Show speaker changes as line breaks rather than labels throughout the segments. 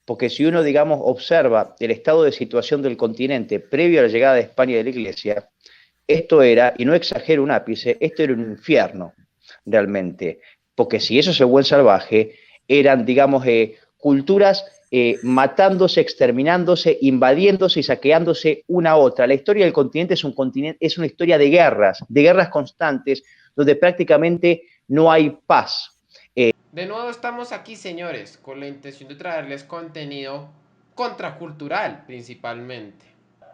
porque si uno, digamos, observa el estado de situación del continente previo a la llegada de España y de la Iglesia, esto era, y no exagero un ápice, esto era un infierno, realmente, porque si eso es el buen salvaje, eran, digamos, culturas matándose, exterminándose, invadiéndose y saqueándose una a otra. La historia del continente es, un continente, es una historia de guerras constantes, donde prácticamente no hay paz.
De nuevo estamos aquí, señores, con la intención de traerles contenido contracultural principalmente.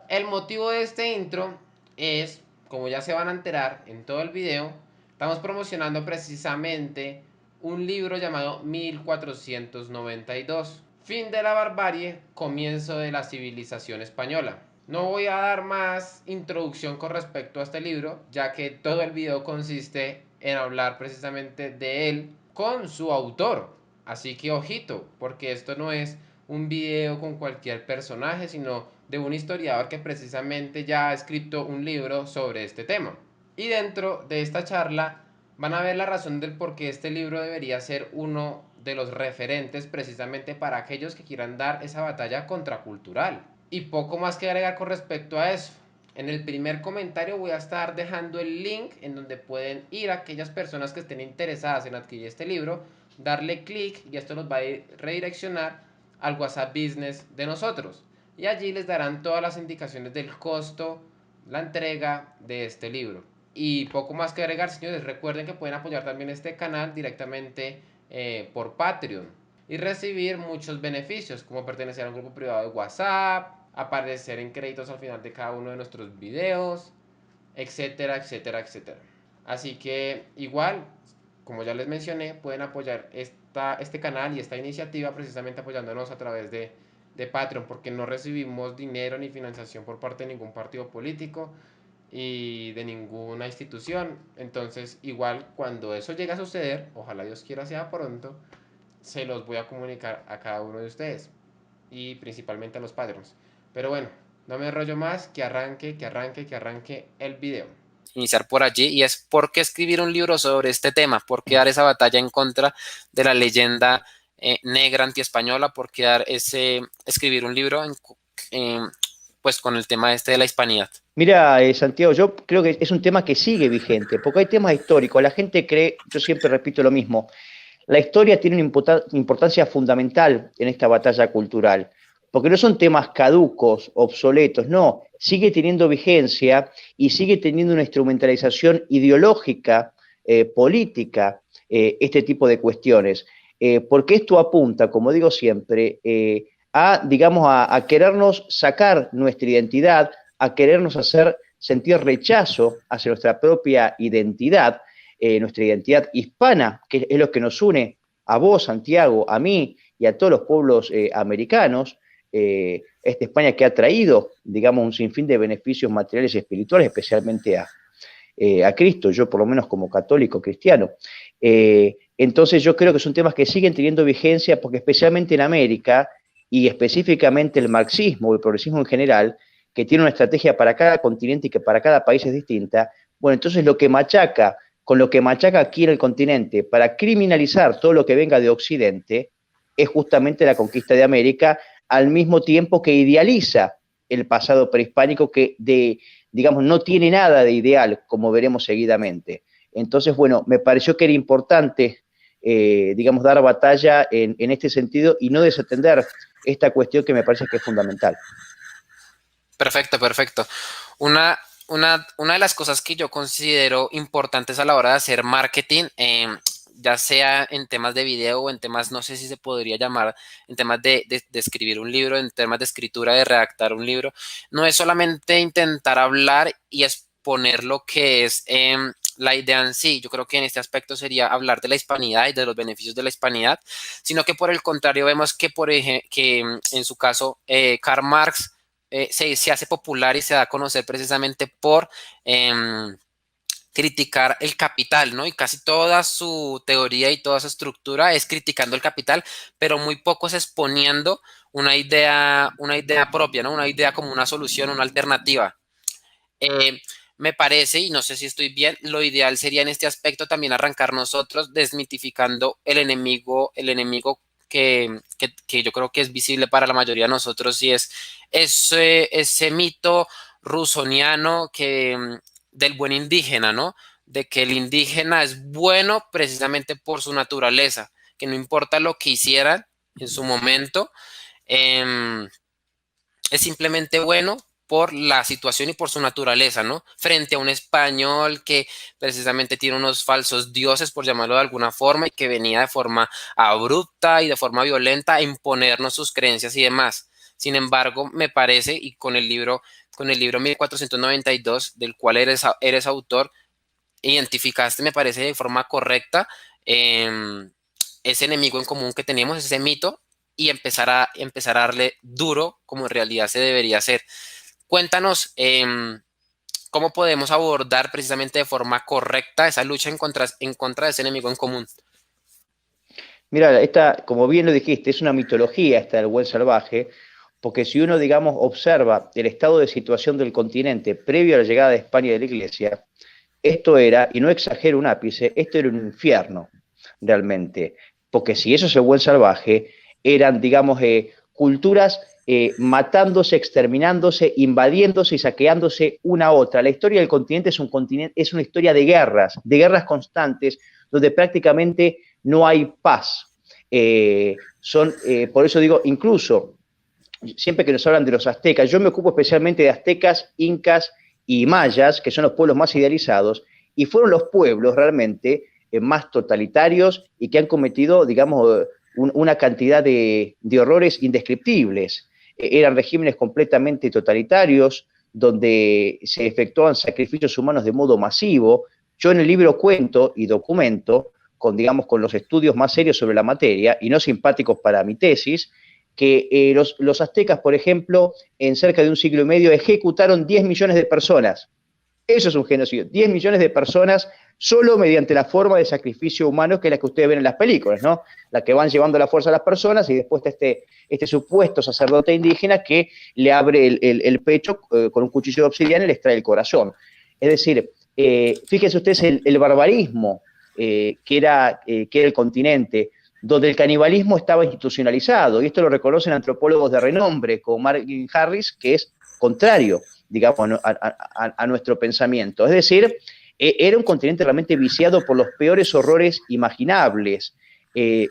El motivo de este intro es, como ya se van a enterar en todo el video, estamos promocionando precisamente un libro llamado 1492. Fin de la barbarie, comienzo de la civilización española. No voy a dar más introducción con respecto a este libro, ya que todo el video consiste en hablar precisamente de él con su autor. Así que ojito, porque esto no es un video con cualquier personaje, sino de un historiador que precisamente ya ha escrito un libro sobre este tema. Y dentro de esta charla van a ver la razón del por qué este libro debería ser uno de los referentes precisamente para aquellos que quieran dar esa batalla contracultural. Y poco más que agregar con respecto a eso. En el primer comentario voy a estar dejando el link en donde pueden ir aquellas personas que estén interesadas en adquirir este libro, darle clic y esto los va a redireccionar al WhatsApp Business de nosotros. Y allí les darán todas las indicaciones del costo, la entrega de este libro. Y poco más que agregar, señores. Recuerden que pueden apoyar también este canal directamente por Patreon y recibir muchos beneficios, como pertenecer a un grupo privado de WhatsApp, aparecer en créditos al final de cada uno de nuestros videos, etcétera, etcétera, etcétera. Así que igual, como ya les mencioné, pueden apoyar este canal y esta iniciativa precisamente apoyándonos a través de Patreon, porque no recibimos dinero ni financiación por parte de ningún partido político y de ninguna institución. Entonces, igual cuando eso llegue a suceder, ojalá Dios quiera sea pronto, se los voy a comunicar a cada uno de ustedes y principalmente a los Patreons. Pero bueno, no me enrollo más, que arranque el video.
Iniciar por allí, y es por qué escribir un libro sobre este tema, por qué dar esa batalla en contra de la leyenda negra antiespañola, por qué dar escribir un libro pues con el tema este de la hispanidad.
Mira, Santiago, yo creo que es un tema que sigue vigente, porque hay temas históricos. La gente cree, yo siempre repito lo mismo, la historia tiene una importancia fundamental en esta batalla cultural, porque no son temas caducos, obsoletos, no, sigue teniendo vigencia y sigue teniendo una instrumentalización ideológica, política, este tipo de cuestiones, porque esto apunta, como digo siempre, a, digamos, a querernos sacar nuestra identidad, a querernos hacer sentir rechazo hacia nuestra propia identidad, nuestra identidad hispana, que es lo que nos une a vos, Santiago, a mí y a todos los pueblos americanos, esta España que ha traído, digamos, un sinfín de beneficios materiales y espirituales, especialmente a Cristo, yo por lo menos como católico cristiano. Entonces yo creo que son temas que siguen teniendo vigencia porque especialmente en América y específicamente el marxismo, el progresismo en general, que tiene una estrategia para cada continente y que para cada país es distinta, bueno, entonces lo que machaca con lo que machaca aquí en el continente para criminalizar todo lo que venga de Occidente es justamente la conquista de América, al mismo tiempo que idealiza el pasado prehispánico que digamos, no tiene nada de ideal, como veremos seguidamente. Entonces, bueno, me pareció que era importante, digamos, dar batalla en este sentido y no desatender esta cuestión que me parece que es fundamental.
Perfecto, perfecto. Una de las cosas que yo considero importantes a la hora de hacer marketing, ya sea en temas de video o en temas, no sé si se podría llamar, en temas de escribir un libro, en temas de escritura, de redactar un libro, no es solamente intentar hablar y exponer lo que es la idea en sí. Yo creo que en este aspecto sería hablar de la hispanidad y de los beneficios de la hispanidad, sino que por el contrario vemos que, por ejemplo, que en su caso, Karl Marx se hace popular y se da a conocer precisamente por criticar el capital, ¿no? Y casi toda su teoría y toda su estructura es criticando el capital, pero muy pocos exponiendo una idea propia, ¿no? Una idea como una solución, una alternativa. Eh, Me parece, y no sé si estoy bien, lo ideal sería en este aspecto también arrancar nosotros desmitificando el enemigo que yo creo que es visible para la mayoría de nosotros, y es ese mito rusoniano del buen indígena, ¿no? De que el indígena es bueno precisamente por su naturaleza, que no importa lo que hicieran en su momento, em, es simplemente bueno por la situación y por su naturaleza, ¿no? Frente a un español que precisamente tiene unos falsos dioses, por llamarlo de alguna forma, y que venía de forma abrupta y de forma violenta a imponernos sus creencias y demás. Sin embargo, me parece, y con el libro 1492, del cual eres autor, identificaste, me parece, de forma correcta, em, ese enemigo en común que tenemos, ese mito, y empezar a darle duro como en realidad se debería hacer. Cuéntanos, cómo podemos abordar precisamente de forma correcta esa lucha en contra de ese enemigo en común.
Mira, esta, como bien lo dijiste, es una mitología esta del buen salvaje, porque si uno, digamos, observa el estado de situación del continente previo a la llegada de España y de la Iglesia, esto era, y no exagero un ápice, esto era un infierno, realmente. Porque si eso es el buen salvaje, eran, digamos, culturas matándose, exterminándose, invadiéndose y saqueándose una a otra. La historia del continente es una historia de guerras constantes, donde prácticamente no hay paz. Por eso digo, incluso, siempre que nos hablan de los aztecas, yo me ocupo especialmente de aztecas, incas y mayas, que son los pueblos más idealizados, y fueron los pueblos realmente más totalitarios y que han cometido, digamos, una cantidad de horrores indescriptibles. Eran regímenes completamente totalitarios, donde se efectuaban sacrificios humanos de modo masivo. Yo en el libro cuento y documento, digamos, con los estudios más serios sobre la materia, y no simpáticos para mi tesis, que los aztecas, por ejemplo, en cerca de un siglo y medio, ejecutaron 10 millones de personas. Eso es un genocidio. 10 millones de personas solo mediante la forma de sacrificio humano que es la que ustedes ven en las películas, ¿no? La que van llevando la fuerza a las personas y después está este supuesto sacerdote indígena que le abre el pecho con un cuchillo de obsidiana y le extrae el corazón. Es decir, fíjense ustedes el barbarismo que era el continente, donde el canibalismo estaba institucionalizado, y esto lo reconocen antropólogos de renombre, como Marvin Harris, que es contrario, digamos, a nuestro pensamiento. Es decir, era un continente realmente viciado por los peores horrores imaginables,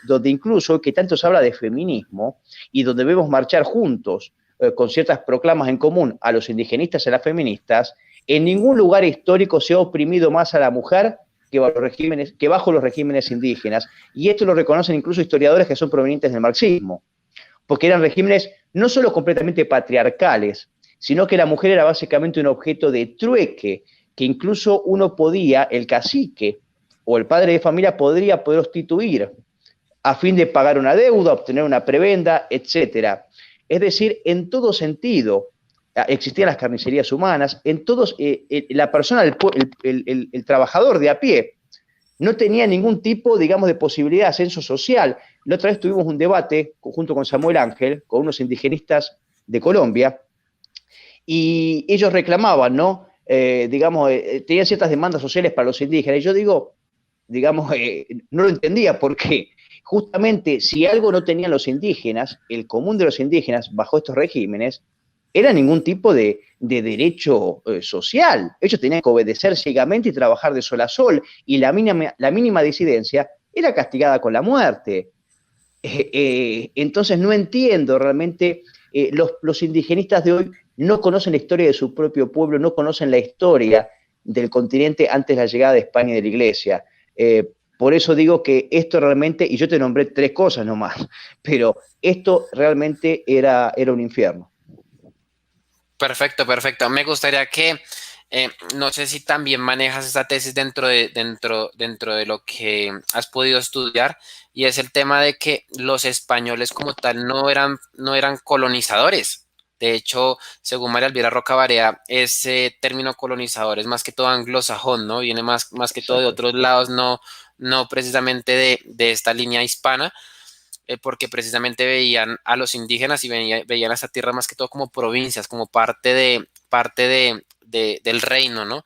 donde incluso, que tanto se habla de feminismo, y donde vemos marchar juntos, con ciertas proclamas en común, a los indigenistas y a las feministas, en ningún lugar histórico se ha oprimido más a la mujer que bajo los regímenes indígenas, y esto lo reconocen incluso historiadores que son provenientes del marxismo, porque eran regímenes no solo completamente patriarcales, sino que la mujer era básicamente un objeto de trueque, que incluso uno podía, el cacique o el padre de familia podría prostituir a fin de pagar una deuda, obtener una prebenda, etcétera. Es decir, en todo sentido, existían las carnicerías humanas, en todos, la persona, el trabajador de a pie, no tenía ningún tipo, digamos, de posibilidad de ascenso social. La otra vez tuvimos un debate junto con Samuel Ángel, con unos indigenistas de Colombia, y ellos reclamaban, ¿no? Tenían ciertas demandas sociales para los indígenas, y yo digo, digamos, no lo entendía porque justamente si algo no tenían los indígenas, el común de los indígenas bajo estos regímenes, era ningún tipo de derecho social. Ellos tenían que obedecer ciegamente y trabajar de sol a sol, y la mínima disidencia era castigada con la muerte. Entonces no entiendo realmente, los indigenistas de hoy no conocen la historia de su propio pueblo, no conocen la historia del continente antes de la llegada de España y de la Iglesia. Por eso digo que esto realmente, y yo te nombré 3 cosas nomás, pero esto realmente era un infierno.
Perfecto, perfecto. Me gustaría que, no sé si también manejas esta tesis dentro de lo que has podido estudiar, y es el tema de que los españoles como tal no eran colonizadores. De hecho, según María Elvira Roca Barea, ese término colonizador es más que todo anglosajón, ¿no? Viene más que todo de otros lados, no precisamente de esta línea hispana, porque precisamente veían a los indígenas y veían a esta tierra más que todo como provincias, como del reino, ¿no?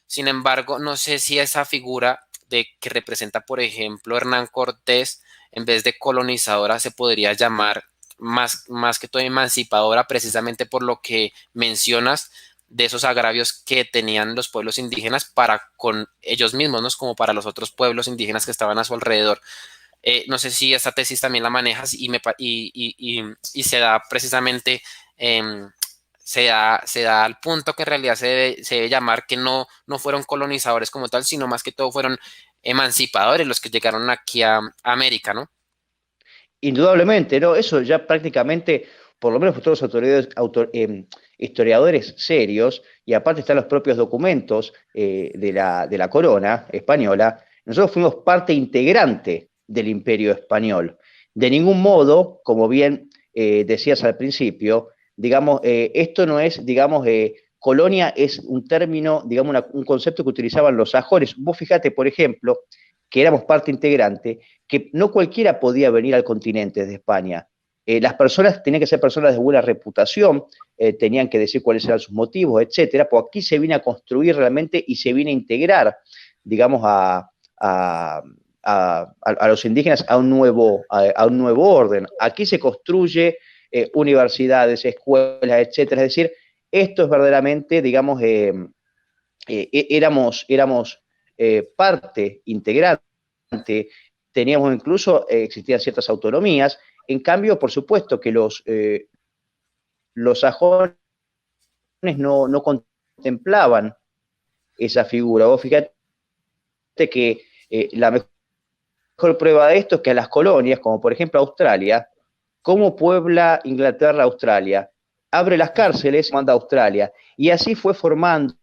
Sin embargo, no sé si esa figura que representa, por ejemplo, Hernán Cortés, en vez de colonizadora, se podría llamar más que todo emancipadora, precisamente por lo que mencionas de esos agravios que tenían los pueblos indígenas para con ellos mismos, ¿no? Como para los otros pueblos indígenas que estaban a su alrededor. No sé si esta tesis también la manejas y se da precisamente, se da al punto que en realidad se debe llamar que no fueron colonizadores como tal, sino más que todo fueron emancipadores los que llegaron aquí a América, ¿no?
Indudablemente, ¿no? Eso ya prácticamente, por lo menos por todos los historiadores serios, y aparte están los propios documentos de la corona española, nosotros fuimos parte integrante del imperio español. De ningún modo, como bien decías al principio, digamos, esto no es, digamos, colonia es un término, digamos, un concepto que utilizaban los sajones. Vos fíjate, por ejemplo, que éramos parte integrante, que no cualquiera podía venir al continente desde España. Las personas tenían que ser personas de buena reputación, tenían que decir cuáles eran sus motivos, etcétera, pues aquí se viene a construir realmente y se viene a integrar, digamos, a los indígenas a un nuevo orden. Aquí se construye universidades, escuelas, etcétera. Es decir, esto es verdaderamente, digamos, éramos parte integrante, teníamos incluso, existían ciertas autonomías. En cambio, por supuesto que los sajones no contemplaban esa figura. Vos fíjate que la mejor prueba de esto es que a las colonias, como por ejemplo Australia, ¿cómo puebla Inglaterra Australia? Abre las cárceles, manda a Australia, y así fue formando,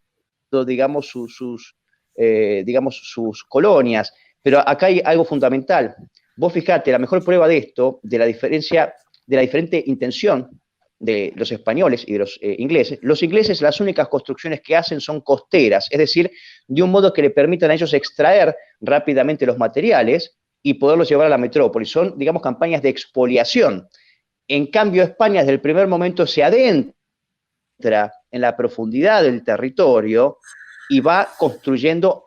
digamos, digamos, sus colonias. Pero acá hay algo fundamental. Vos fijate, la mejor prueba de esto, de la diferencia, de la diferente intención de los españoles y de los ingleses, las únicas construcciones que hacen son costeras, es decir, de un modo que le permitan a ellos extraer rápidamente los materiales y poderlos llevar a la metrópoli. Son, digamos, campañas de expoliación. En cambio, España desde el primer momento se adentra en la profundidad del territorio y va construyendo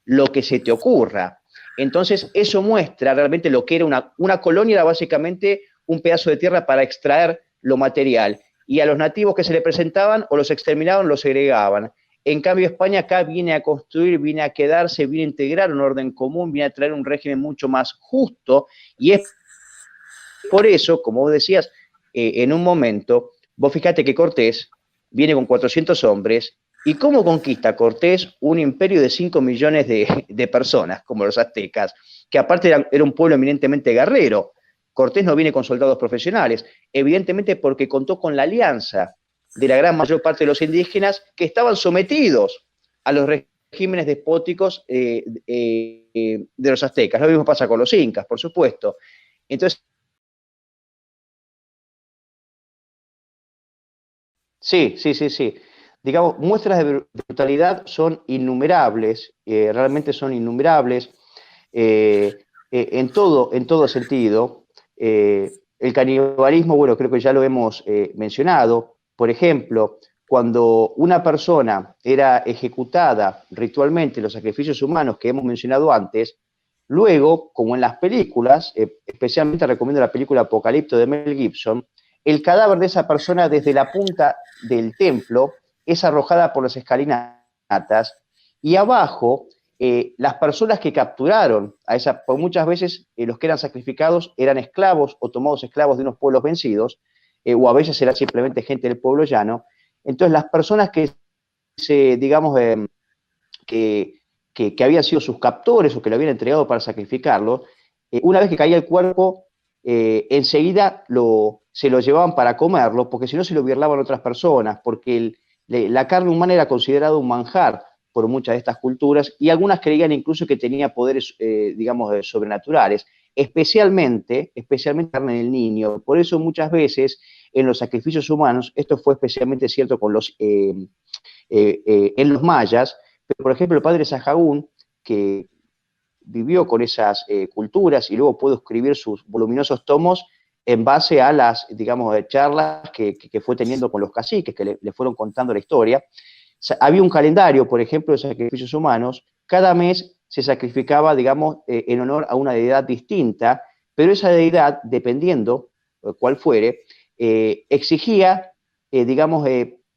lo que se te ocurra. Entonces, eso muestra realmente lo que era una colonia, era básicamente un pedazo de tierra para extraer lo material. Y a los nativos que se le presentaban o los exterminaban, los segregaban. En cambio, España acá viene a construir, viene a quedarse, viene a integrar un orden común, viene a traer un régimen mucho más justo. Y es por eso, como vos decías, en un momento, vos fíjate que Cortés viene con 400 hombres. ¿Y cómo conquista Cortés un imperio de 5 millones de personas, como los aztecas, que aparte era un pueblo eminentemente guerrero? Cortés no viene con soldados profesionales, evidentemente porque contó con la alianza de la gran mayor parte de los indígenas que estaban sometidos a los regímenes despóticos de los aztecas. Lo mismo pasa con los incas, por supuesto. Entonces, sí, sí, sí, sí. Digamos, muestras de brutalidad son innumerables, realmente son innumerables, en todo sentido. El canibalismo, bueno, creo que ya lo hemos mencionado. Por ejemplo, cuando una persona era ejecutada ritualmente, los sacrificios humanos que hemos mencionado antes, luego, como en las películas, especialmente recomiendo la película Apocalipto de Mel Gibson, el cadáver de esa persona desde la punta del templo es arrojada por las escalinatas y abajo las personas que capturaron a esa, por muchas veces los que eran sacrificados eran esclavos o tomados esclavos de unos pueblos vencidos, o a veces era simplemente gente del pueblo llano. Entonces las personas que digamos, que habían sido sus captores o que lo habían entregado para sacrificarlo, una vez que caía el cuerpo, enseguida se lo llevaban para comerlo, porque si no se lo birlaban otras personas, porque la carne humana era considerada un manjar por muchas de estas culturas, y algunas creían incluso que tenía poderes, digamos, sobrenaturales, especialmente carne del niño. Por eso muchas veces en los sacrificios humanos, esto fue especialmente cierto con en los mayas, pero por ejemplo el padre Sahagún, que vivió con esas culturas y luego pudo escribir sus voluminosos tomos en base a las, digamos, charlas que fue teniendo con los caciques, que le fueron contando la historia. Había un calendario, por ejemplo, de sacrificios humanos. Cada mes se sacrificaba, digamos, en honor a una deidad distinta, pero esa deidad, dependiendo cuál fuere, exigía, digamos,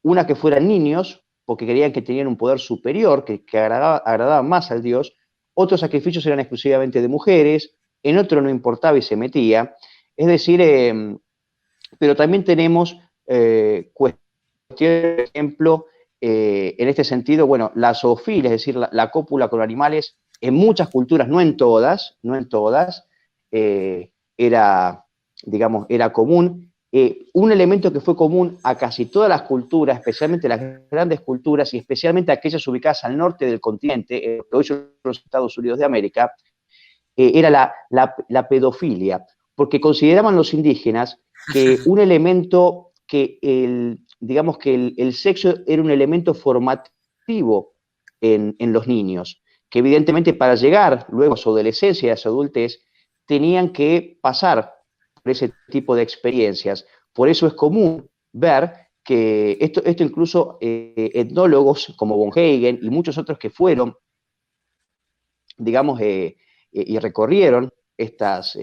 una que fueran niños, porque creían que tenían un poder superior, que agradaba más al dios. Otros sacrificios eran exclusivamente de mujeres, en otro no importaba y se metía. Es decir, pero también tenemos cuestiones, por ejemplo, en este sentido, bueno, la zoofilia, es decir, la cópula con animales, en muchas culturas, no en todas, era, digamos, era común. Un elemento que fue común a casi todas las culturas, especialmente las grandes culturas y especialmente aquellas ubicadas al norte del continente, que hoy son los Estados Unidos de América, era la pedofilia, porque consideraban los indígenas que un elemento, digamos que el sexo era un elemento formativo en los niños, que evidentemente para llegar luego a su adolescencia y a su adultez tenían que pasar por ese tipo de experiencias. Por eso es común ver que esto incluso etnólogos como von Hagen y muchos otros que fueron, digamos, y recorrieron estas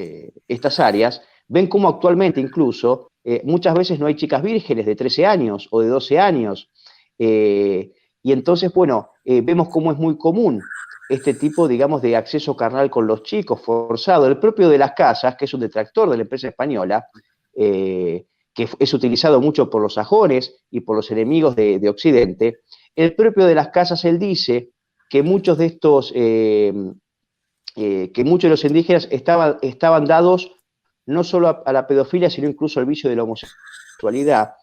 áreas, ven cómo actualmente incluso muchas veces no hay chicas vírgenes de 13 años o de 12 años. Y entonces, bueno, vemos cómo es muy común este tipo, digamos, de acceso carnal con los chicos, forzado. El propio de las casas, que es un detractor de la empresa española, que es utilizado mucho por los sajones y por los enemigos de Occidente, el propio de las casas, él dice que muchos de estos que muchos de los indígenas estaban dados no solo a la pedofilia, sino incluso al vicio de la homosexualidad.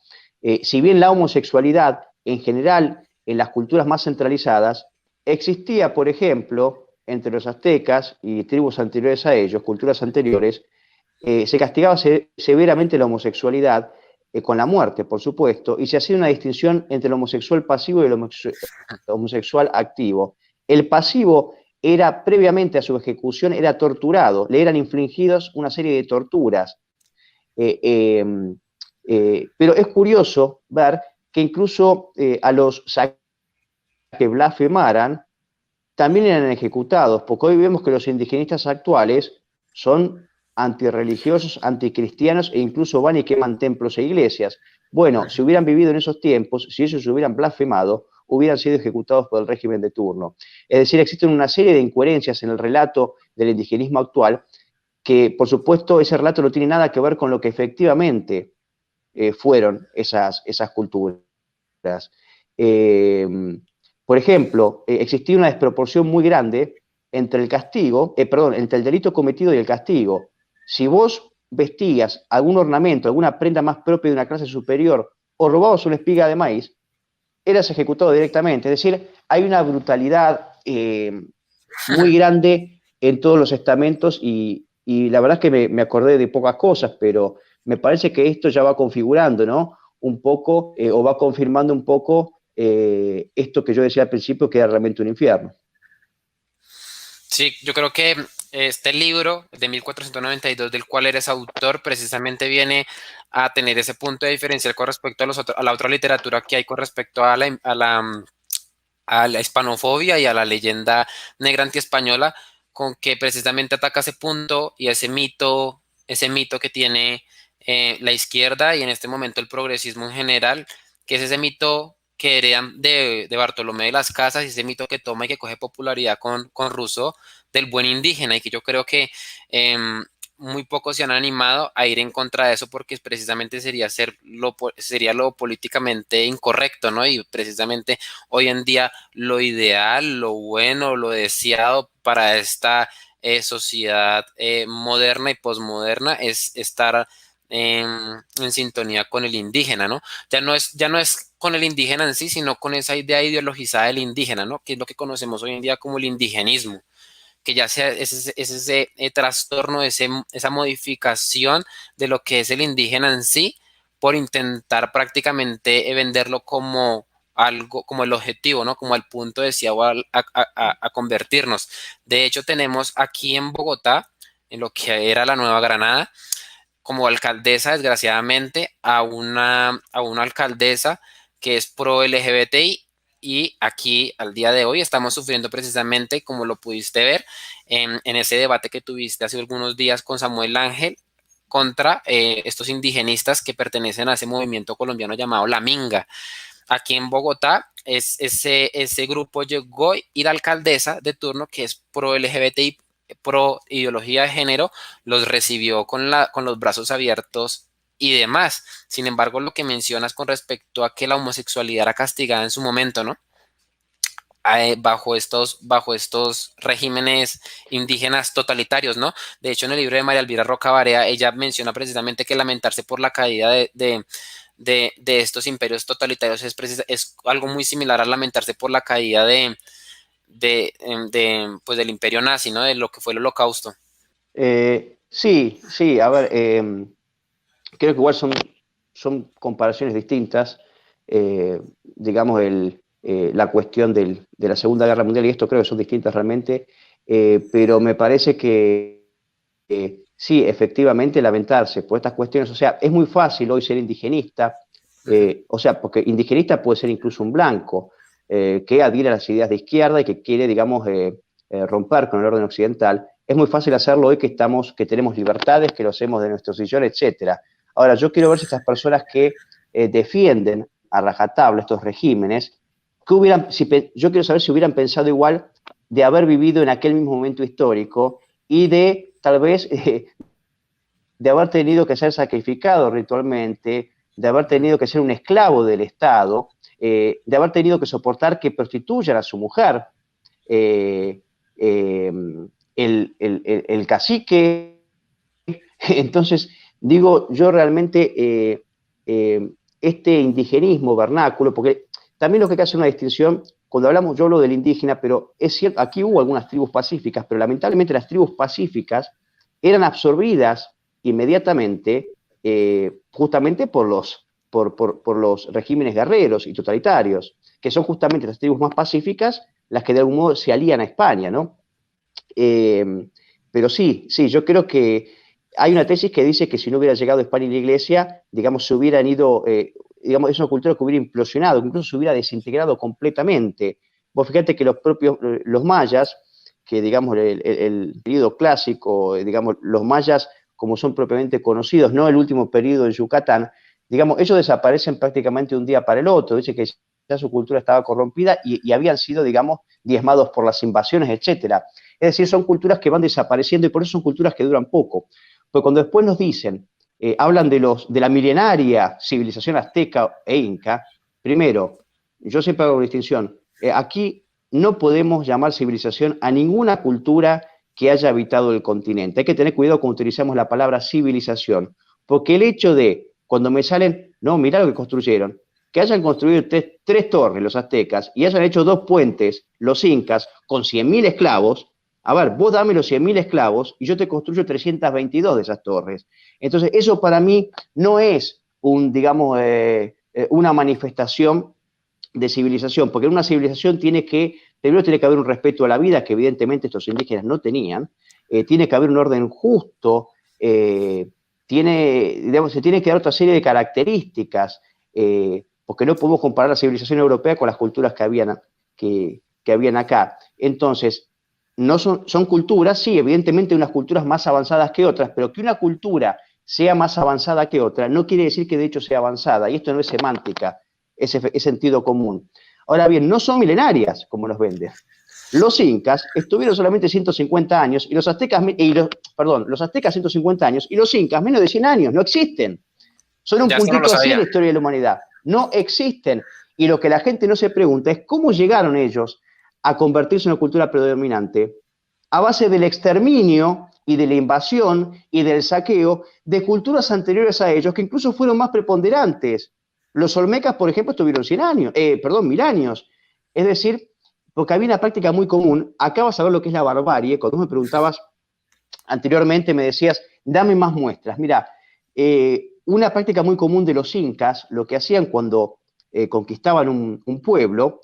Si bien la homosexualidad, en general, en las culturas más centralizadas, existía, por ejemplo, entre los aztecas y tribus anteriores a ellos, culturas anteriores, se castigaba severamente la homosexualidad, con la muerte, por supuesto, y se hacía una distinción entre el homosexual pasivo y el homosexual activo. El pasivo era, previamente a su ejecución, era torturado, le eran infligidas una serie de torturas. Pero es curioso ver que incluso a los que blasfemaran también eran ejecutados, porque hoy vemos que los indigenistas actuales son antirreligiosos, anticristianos e incluso van y queman templos e iglesias. Bueno, si hubieran vivido en esos tiempos, si ellos hubieran blasfemado, hubieran sido ejecutados por el régimen de turno. Es decir, existen una serie de incoherencias en el relato del indigenismo actual que, por supuesto, ese relato no tiene nada que ver con lo que efectivamente fueron esas culturas. Eh, por ejemplo, existía una desproporción muy grande entre el castigo, entre el delito cometido y el castigo. Si vos vestías algún ornamento, alguna prenda más propia de una clase superior, o robabas una espiga de maíz, eras ejecutado directamente. Es decir, hay una brutalidad muy grande en todos los estamentos y la verdad es que me acordé de pocas cosas, pero me parece que esto ya va configurando, ¿no? Un poco, o va confirmando un poco esto que yo decía al principio, que era realmente un infierno.
Sí, yo creo que este libro de 1492, del cual eres autor, precisamente viene a tener ese punto de diferencial con respecto a la otra literatura que hay con respecto a la hispanofobia y a la leyenda negra antiespañola, con que precisamente ataca ese punto y ese mito que tiene la izquierda y en este momento el progresismo en general, que es ese mito que heredan de Bartolomé de las Casas y ese mito que toma y que coge popularidad con Rousseau del buen indígena y que yo creo que muy pocos se han animado a ir en contra de eso porque precisamente sería lo políticamente incorrecto, ¿no? Y precisamente hoy en día lo ideal, lo bueno, lo deseado para esta sociedad moderna y posmoderna es estar en sintonía con el indígena, ¿no? Ya no es con el indígena en sí, sino con esa idea ideologizada del indígena, ¿no? Que es lo que conocemos hoy en día como el indigenismo, que ya sea ese trastorno, esa modificación de lo que es el indígena en sí, por intentar prácticamente venderlo como algo, como el objetivo, ¿no? Como el punto deseado a convertirnos. De hecho, tenemos aquí en Bogotá, en lo que era la Nueva Granada, como alcaldesa, desgraciadamente, a una alcaldesa que es pro LGBTI y aquí al día de hoy estamos sufriendo precisamente, como lo pudiste ver, en ese debate que tuviste hace algunos días con Samuel Ángel contra estos indigenistas que pertenecen a ese movimiento colombiano llamado La Minga. Aquí en Bogotá, ese grupo llegó y la alcaldesa de turno, que es pro LGBTI, pro ideología de género, los recibió con los brazos abiertos y demás. Sin embargo, lo que mencionas con respecto a que la homosexualidad era castigada en su momento, ¿no? Bajo estos regímenes indígenas totalitarios, ¿no? De hecho, en el libro de María Elvira Roca Barea, ella menciona precisamente que lamentarse por la caída de estos imperios totalitarios es algo muy similar a lamentarse por la caída pues del imperio nazi, ¿no? De lo que fue el holocausto.
Sí, sí, a ver, creo que igual son comparaciones distintas. Digamos, la cuestión de la Segunda Guerra Mundial y esto creo que son distintas realmente, pero me parece que sí, efectivamente lamentarse por estas cuestiones. O sea, es muy fácil hoy ser indigenista, o sea, porque indigenista puede ser incluso un blanco que adhiere a las ideas de izquierda y que quiere, digamos, romper con el orden occidental. Es muy fácil hacerlo hoy que tenemos libertades, que lo hacemos de nuestro sillón, etcétera. Ahora, yo quiero ver si estas personas que defienden a rajatabla estos regímenes, yo quiero saber si hubieran pensado igual de haber vivido en aquel mismo momento histórico y de, tal vez, de haber tenido que ser sacrificado ritualmente, de haber tenido que ser un esclavo del Estado, de haber tenido que soportar que prostituyan a su mujer, el cacique. Entonces, digo, yo realmente este indigenismo vernáculo, porque también lo que hay que hacer una distinción, cuando hablamos, yo hablo del indígena, pero es cierto, aquí hubo algunas tribus pacíficas, pero lamentablemente las tribus pacíficas eran absorbidas inmediatamente justamente por los regímenes guerreros y totalitarios, que son justamente las tribus más pacíficas las que de algún modo se alían a España, ¿no? Pero sí, yo creo que hay una tesis que dice que si no hubiera llegado España y la Iglesia, digamos, se hubieran ido, digamos, es una cultura que hubiera implosionado, que incluso se hubiera desintegrado completamente. Vos fíjate que los mayas, que digamos el periodo clásico, digamos, los mayas como son propiamente conocidos, no el último periodo en Yucatán, digamos, ellos desaparecen prácticamente de un día para el otro. Dice que ya su cultura estaba corrompida y habían sido, digamos, diezmados por las invasiones, etcétera. Es decir, son culturas que van desapareciendo y por eso son culturas que duran poco. Porque cuando después nos dicen, hablan de la milenaria civilización azteca e inca, primero, yo siempre hago una distinción, aquí no podemos llamar civilización a ninguna cultura que haya habitado el continente. Hay que tener cuidado cuando utilizamos la palabra civilización, porque el hecho de, cuando me salen, no, mirá lo que construyeron, que hayan construido tres torres los aztecas y hayan hecho 2 puentes los incas con 100.000 esclavos, a ver, vos dame los 100.000 esclavos y yo te construyo 322 de esas torres. Entonces, eso para mí no es digamos, una manifestación de civilización, porque en una civilización primero tiene que haber un respeto a la vida, que evidentemente estos indígenas no tenían, tiene que haber un orden justo, digamos, se tiene que dar otra serie de características, porque no podemos comparar la civilización europea con las culturas que habían acá. Entonces, no son culturas, sí, evidentemente unas culturas más avanzadas que otras, pero que una cultura sea más avanzada que otra no quiere decir que de hecho sea avanzada, y esto no es semántica, es sentido común. Ahora bien, no son milenarias, como nos venden. Los incas estuvieron solamente 150 años, y los aztecas 150 años, y los incas menos de 100 años, no existen. Son un puntito así en la historia de la humanidad. No existen. Y lo que la gente no se pregunta es cómo llegaron ellos a convertirse en una cultura predominante a base del exterminio y de la invasión y del saqueo de culturas anteriores a ellos, que incluso fueron más preponderantes. Los olmecas, por ejemplo, estuvieron 1000 años. Es decir, porque había una práctica muy común. Acá vas a ver lo que es la barbarie. Cuando me preguntabas anteriormente, me decías, dame más muestras. Mira, una práctica muy común de los incas, lo que hacían cuando conquistaban un pueblo,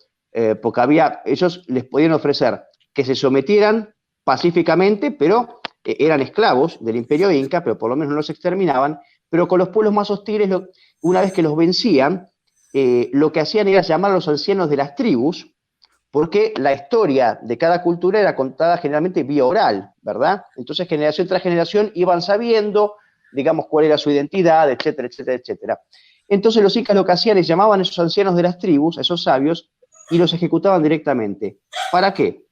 porque ellos les podían ofrecer que se sometieran pacíficamente, pero eran esclavos del imperio inca, pero por lo menos no los exterminaban, pero con los pueblos más hostiles, una vez que los vencían, lo que hacían era llamar a los ancianos de las tribus, porque la historia de cada cultura era contada generalmente vía oral, ¿verdad? Entonces, generación tras generación iban sabiendo, digamos, cuál era su identidad, etcétera, etcétera, etcétera. Entonces, los incas lo que hacían es llamaban a esos ancianos de las tribus, a esos sabios, y los ejecutaban directamente. ¿Para qué?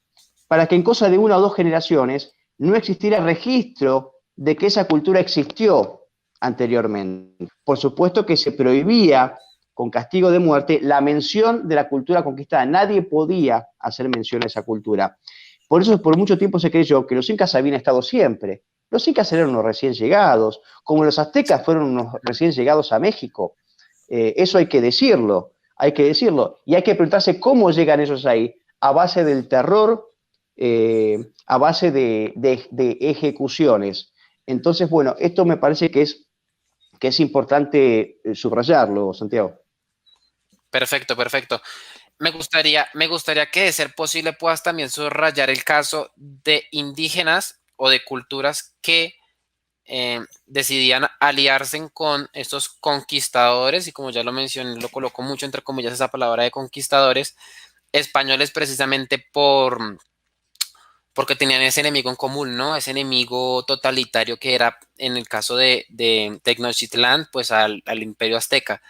Para que en cosa de 1 o 2 generaciones no existiera registro de que esa cultura existió anteriormente. Por supuesto que se prohibía con castigo de muerte la mención de la cultura conquistada. Nadie podía hacer mención a esa cultura. Por eso por mucho tiempo se creyó que los incas habían estado siempre. Los incas eran unos recién llegados, como los aztecas fueron unos recién llegados a México. Eso hay que decirlo, hay que decirlo. Y hay que preguntarse cómo llegan ellos ahí, a base del terror, a base de ejecuciones. Entonces, bueno, esto me parece que es importante subrayarlo, Santiago.
Perfecto, perfecto. Me gustaría que, de ser posible, puedas también subrayar el caso de indígenas o de culturas que decidían aliarse con estos conquistadores, y como ya lo mencioné, lo coloco mucho entre comillas esa palabra de conquistadores españoles, precisamente porque tenían ese enemigo en común, ¿no? Ese enemigo totalitario que era, en el caso de Tenochtitlán, pues al Imperio Azteca.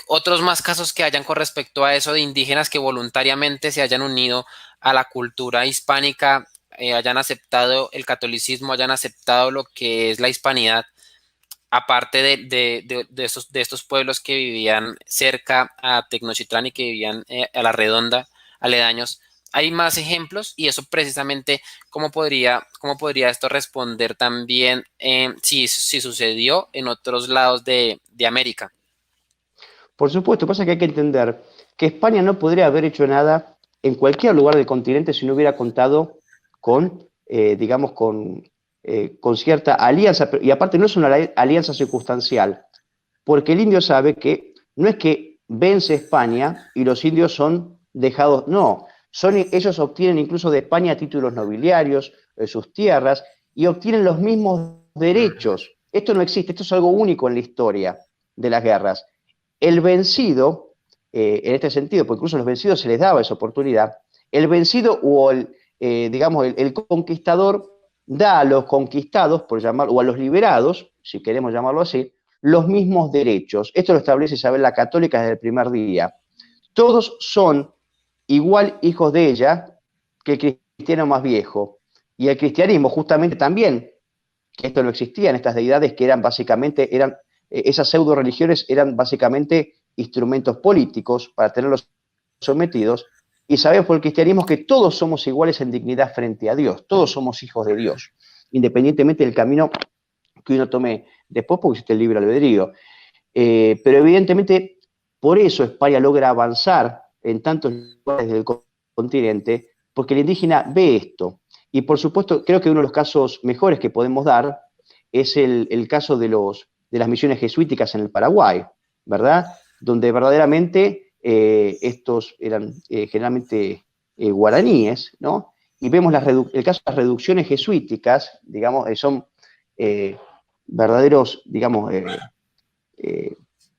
Otros más casos que hayan con respecto a eso de indígenas que voluntariamente se hayan unido a la cultura hispánica, hayan aceptado el catolicismo, hayan aceptado lo que es la hispanidad, aparte de estos pueblos que vivían cerca a Tenochtitlán y que vivían a la redonda, aledaños. Hay más ejemplos, y eso precisamente, ¿cómo podría esto responder también si sucedió en otros lados de América?
Por supuesto, pasa que hay que entender que España no podría haber hecho nada en cualquier lugar del continente si no hubiera contado con, digamos, con cierta alianza, y aparte no es una alianza circunstancial, porque el indio sabe que no es que vence España y los indios son dejados, no, ellos obtienen incluso de España títulos nobiliarios, sus tierras, y obtienen los mismos derechos. Esto no existe, esto es algo único en la historia de las guerras. El vencido, en este sentido, porque incluso a los vencidos se les daba esa oportunidad, el vencido o el conquistador da a los conquistados, por llamarlo, o a los liberados, si queremos llamarlo así, los mismos derechos. Esto lo establece Isabel la Católica desde el primer día. Todos son igual hijos de ella que el cristiano más viejo. Y el cristianismo justamente también, que esto no existía en estas deidades que eran básicamente, esas pseudo religiones eran básicamente instrumentos políticos para tenerlos sometidos, y sabemos por el cristianismo que todos somos iguales en dignidad frente a Dios, todos somos hijos de Dios, independientemente del camino que uno tome después, porque existe el libre albedrío. Pero evidentemente, por eso España logra avanzar en tantos lugares del continente, porque el indígena ve esto. Y por supuesto, creo que uno de los casos mejores que podemos dar es el caso de las misiones jesuíticas en el Paraguay, ¿verdad? Donde verdaderamente estos eran generalmente guaraníes, ¿no? Y vemos el caso de las reducciones jesuíticas, digamos, son verdaderos, digamos,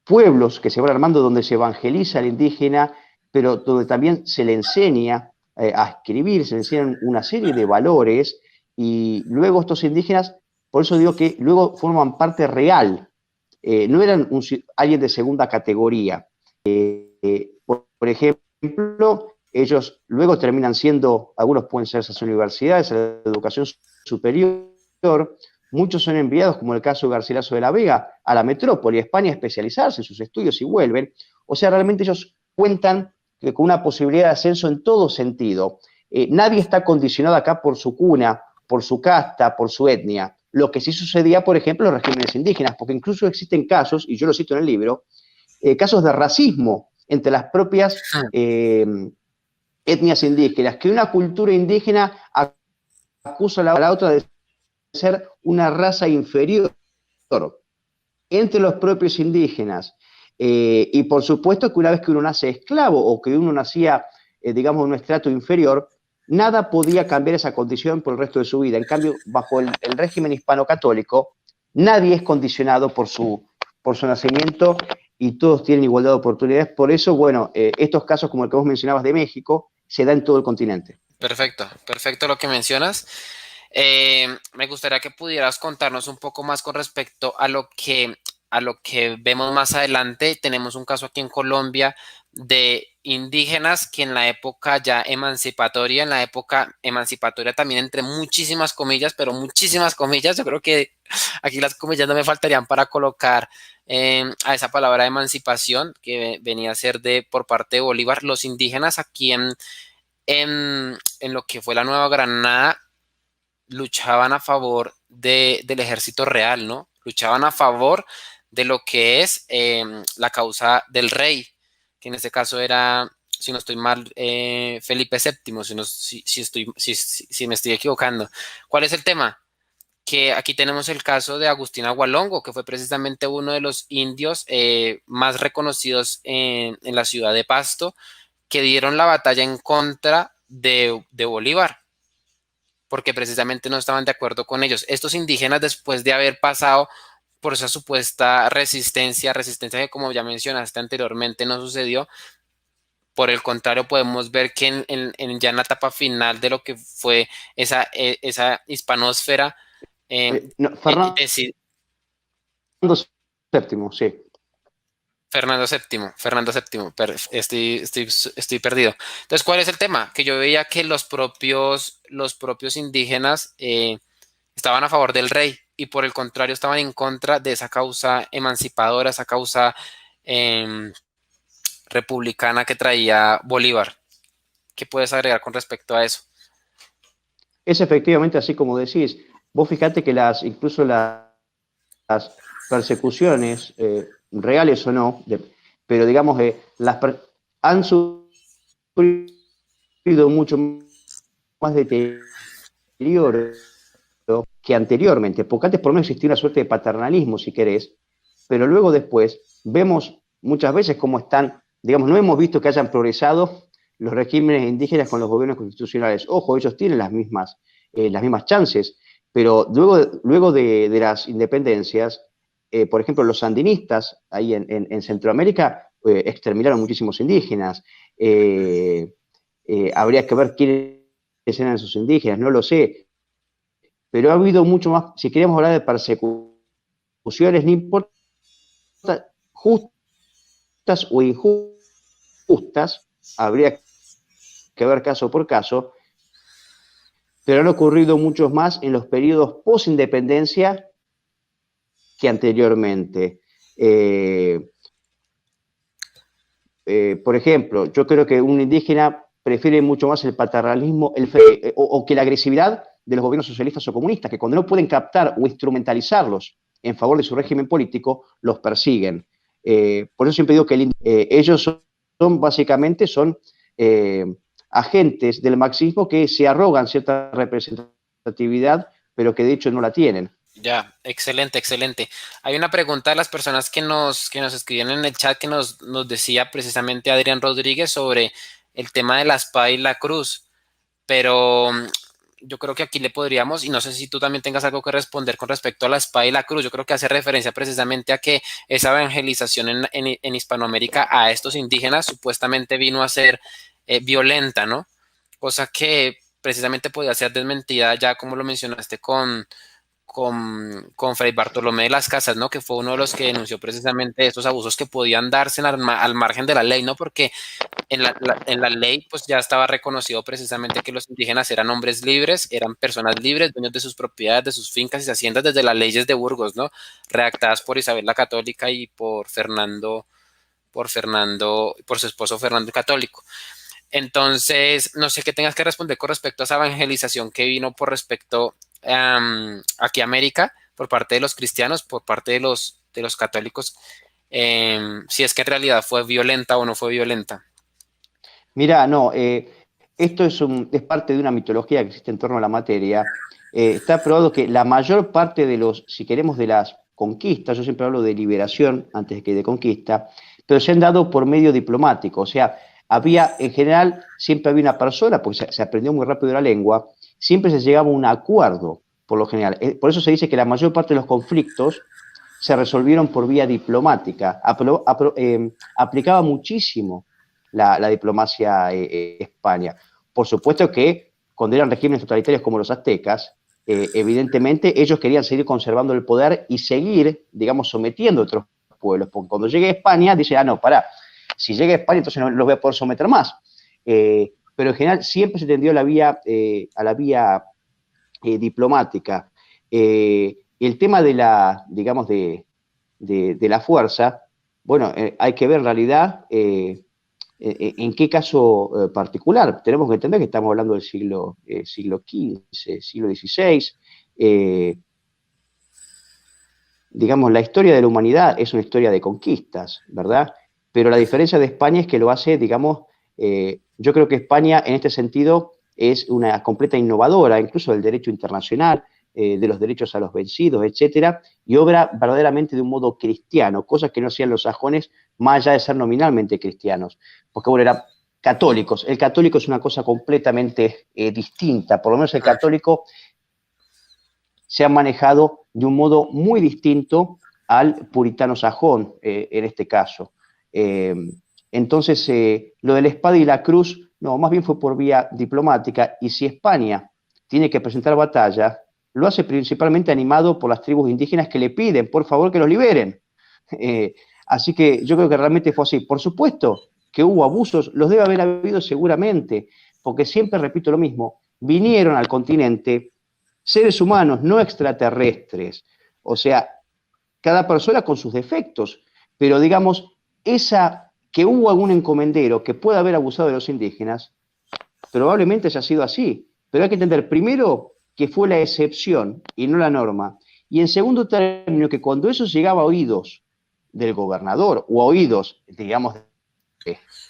pueblos que se van armando donde se evangeliza al indígena, pero donde también se le enseña a escribir, se le enseñan una serie de valores, y luego estos indígenas, por eso digo que luego forman parte real, no eran alguien de segunda categoría. Por ejemplo, ellos luego terminan siendo, algunos pueden ser esas universidades, la educación superior, muchos son enviados, como el caso de Garcilaso de la Vega, a la metrópoli, a España, a especializarse en sus estudios y vuelven. O sea, realmente ellos cuentan con una posibilidad de ascenso en todo sentido. Nadie está condicionado acá por su cuna, por su casta, por su etnia. Lo que sí sucedía, por ejemplo, en los regímenes indígenas, porque incluso existen casos, y yo lo cito en el libro, casos de racismo entre las propias etnias indígenas, que una cultura indígena acusa a la otra de ser una raza inferior entre los propios indígenas. Y por supuesto que una vez que uno nace esclavo o que uno nacía, digamos, en un estrato inferior, nada podía cambiar esa condición por el resto de su vida. En cambio, bajo el régimen hispano-católico, nadie es condicionado por su nacimiento y todos tienen igualdad de oportunidades. Por eso, bueno, estos casos como el que vos mencionabas de México, se da en todo el continente.
Perfecto, perfecto lo que mencionas. Me gustaría que pudieras contarnos un poco más con respecto a lo que vemos más adelante. Tenemos un caso aquí en Colombia de indígenas que en la época ya emancipatoria, en la época emancipatoria también entre muchísimas comillas, pero muchísimas comillas, yo creo que aquí las comillas no me faltarían para colocar a esa palabra emancipación que venía a ser por parte de Bolívar. Los indígenas aquí en lo que fue la Nueva Granada luchaban a favor del ejército real, ¿no? Luchaban a favor de lo que es la causa del rey, que en este caso era, si no estoy mal, Felipe VII, si me estoy equivocando. ¿Cuál es el tema? Que aquí tenemos el caso de Agustín Agualongo, que fue precisamente uno de los indios más reconocidos en la ciudad de Pasto, que dieron la batalla en contra de Bolívar, porque precisamente no estaban de acuerdo con ellos. Estos indígenas, después de haber pasado por esa supuesta resistencia que como ya mencionaste anteriormente no sucedió, por el contrario podemos ver que ya en la etapa final de lo que fue esa hispanósfera,
No, Fernando VII, sí.
Fernando VII, estoy perdido. Entonces, ¿cuál es el tema? Que yo veía que los propios indígenas estaban a favor del rey y por el contrario estaban en contra de esa causa emancipadora, esa causa republicana que traía Bolívar. ¿Qué puedes agregar con respecto a eso?
Es efectivamente así como decís. Vos fijate que incluso las persecuciones, reales o no, pero digamos, han sufrido mucho más deterioro que anteriormente, porque antes por lo menos existía una suerte de paternalismo, si querés, pero luego después vemos muchas veces cómo están, digamos, no hemos visto que hayan progresado los regímenes indígenas con los gobiernos constitucionales. Ojo, ellos tienen las mismas chances, pero luego de las independencias, por ejemplo, los sandinistas ahí en Centroamérica exterminaron muchísimos indígenas. Habría que ver quiénes eran esos indígenas, no lo sé. Pero ha habido mucho más, si queremos hablar de persecuciones, no importa justas o injustas, habría que ver caso por caso, pero han ocurrido muchos más en los periodos post-independencia que anteriormente. Por ejemplo, yo creo que un indígena prefiere mucho más el paternalismo o que la agresividad de los gobiernos socialistas o comunistas, que cuando no pueden captar o instrumentalizarlos en favor de su régimen político, los persiguen. Por eso siempre digo que ellos básicamente son agentes del marxismo que se arrogan cierta representatividad, pero que de hecho no la tienen.
Ya, excelente, excelente. Hay una pregunta de las personas que nos escribían en el chat que nos decía precisamente Adrián Rodríguez sobre el tema de la espada y la cruz, pero yo creo que aquí le podríamos, y no sé si tú también tengas algo que responder con respecto a la espada y la cruz, yo creo que hace referencia precisamente a que esa evangelización en Hispanoamérica a estos indígenas supuestamente vino a ser violenta, ¿no? Cosa que precisamente podía ser desmentida ya como lo mencionaste con Fray Bartolomé de las Casas, ¿no? Que fue uno de los que denunció precisamente estos abusos que podían darse al margen de la ley, ¿no? Porque en la ley pues ya estaba reconocido precisamente que los indígenas eran hombres libres, eran personas libres, dueños de sus propiedades, de sus fincas y haciendas desde las leyes de Burgos, ¿no? Redactadas por Isabel la Católica y por su esposo Fernando el Católico. Entonces, no sé qué tengas que responder con respecto a esa evangelización que vino por respecto aquí a América por parte de los cristianos, por parte de los católicos, si es que en realidad fue violenta o no fue violenta.
Mira, no, esto es parte de una mitología que existe en torno a la materia. Está probado que la mayor parte si queremos, de las conquistas, yo siempre hablo de liberación antes que de conquista, pero se han dado por medio diplomático, o sea, en general, siempre había una persona, porque se aprendió muy rápido la lengua, siempre se llegaba a un acuerdo, por lo general. Por eso se dice que la mayor parte de los conflictos se resolvieron por vía diplomática. Aplicaba muchísimo la diplomacia España. Por supuesto que cuando eran regímenes totalitarios como los aztecas, evidentemente ellos querían seguir conservando el poder y seguir, digamos, sometiendo a otros pueblos. Porque cuando llegue a España, dice, no, pará, si llega a España, entonces no los voy a poder someter más. Pero en general siempre se tendió a la vía diplomática. El tema de la, digamos, de la fuerza, bueno, hay que ver en realidad en qué caso particular. Tenemos que entender que estamos hablando del siglo XV, siglo XVI. Digamos, la historia de la humanidad es una historia de conquistas, ¿verdad? Pero la diferencia de España es que lo hace, digamos, yo creo que España en este sentido es una completa innovadora, incluso del derecho internacional, de los derechos a los vencidos, etcétera, y obra verdaderamente de un modo cristiano, cosas que no hacían los sajones más allá de ser nominalmente cristianos, porque bueno, eran católicos. El católico es una cosa completamente distinta, por lo menos el católico se ha manejado de un modo muy distinto al puritano sajón, en este caso. Entonces, lo de la espada y la cruz, no, más bien fue por vía diplomática, y si España tiene que presentar batalla, lo hace principalmente animado por las tribus indígenas que le piden, por favor, que los liberen. Así que yo creo que realmente fue así. Por supuesto que hubo abusos, los debe haber habido seguramente, porque siempre repito lo mismo, vinieron al continente seres humanos, no extraterrestres. O sea, cada persona con sus defectos, pero digamos, que hubo algún encomendero que pueda haber abusado de los indígenas, probablemente haya sido así. Pero hay que entender primero que fue la excepción y no la norma. Y en segundo término, que cuando eso llegaba a oídos del gobernador o a oídos, digamos,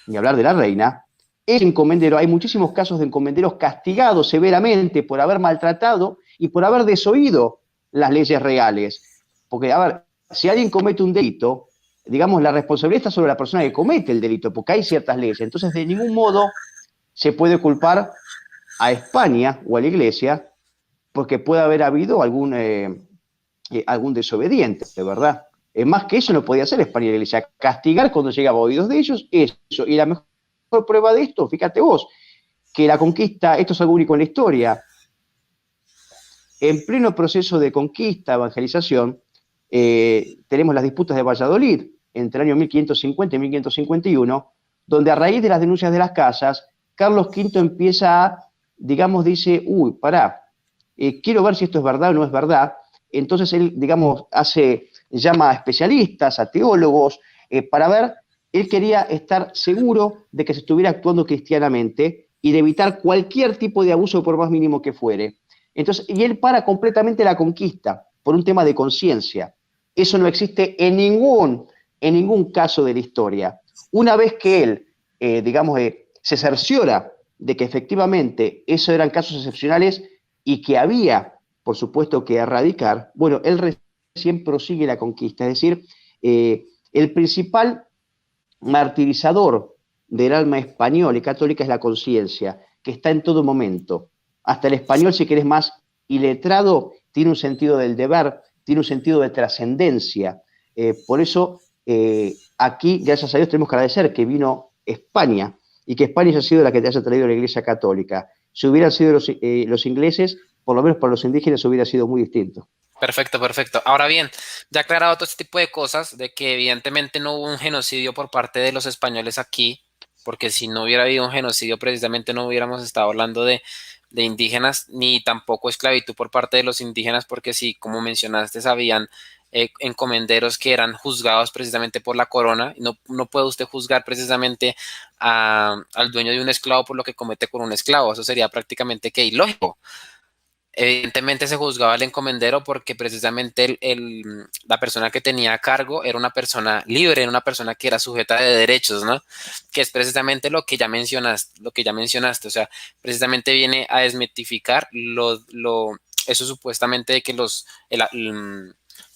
ni hablar de la reina, ese encomendero, hay muchísimos casos de encomenderos castigados severamente por haber maltratado y por haber desoído las leyes reales. Porque, a ver, si alguien comete un delito, digamos, la responsabilidad está sobre la persona que comete el delito, porque hay ciertas leyes. Entonces, de ningún modo se puede culpar a España o a la Iglesia porque puede haber habido algún desobediente, de verdad. Más que eso no podía hacer España y la Iglesia. Castigar cuando llegaba a oídos de ellos, eso. Y la mejor prueba de esto, fíjate vos, que la conquista, esto es algo único en la historia, en pleno proceso de conquista, evangelización, tenemos las disputas de Valladolid entre el año 1550 y 1551, donde a raíz de las denuncias de las casas, Carlos V empieza a, digamos, dice, pará, quiero ver si esto es verdad o no es verdad. Entonces él, digamos, llama a especialistas, a teólogos, para ver, él quería estar seguro de que se estuviera actuando cristianamente y de evitar cualquier tipo de abuso por más mínimo que fuere. Entonces, y él para completamente la conquista por un tema de conciencia. Eso no existe en ningún caso de la historia. Una vez que él, digamos, se cerciora de que efectivamente esos eran casos excepcionales y que había, por supuesto, que erradicar, bueno, él recién prosigue la conquista. Es decir, el principal martirizador del alma española y católica es la conciencia, que está en todo momento. Hasta el español, si querés más iletrado, tiene un sentido del deber, tiene un sentido de trascendencia. Por eso, aquí, gracias a Dios, tenemos que agradecer que vino España y que España haya sido la que te haya traído la Iglesia Católica. Si hubieran sido los ingleses, por lo menos para los indígenas hubiera sido muy distinto.
Perfecto, perfecto. Ahora bien, ya aclarado todo este tipo de cosas, de que evidentemente no hubo un genocidio por parte de los españoles aquí, porque si no hubiera habido un genocidio, precisamente no hubiéramos estado hablando de indígenas, ni tampoco esclavitud por parte de los indígenas, porque sí, como mencionaste, habían encomenderos que eran juzgados precisamente por la corona. No puede usted juzgar precisamente al dueño de un esclavo por lo que comete con un esclavo. Eso sería prácticamente que ilógico. Evidentemente se juzgaba al encomendero porque precisamente la persona que tenía a cargo era una persona libre, era una persona que era sujeta de derechos, ¿no? Que es precisamente lo que ya mencionaste, o sea, precisamente viene a desmitificar eso supuestamente de que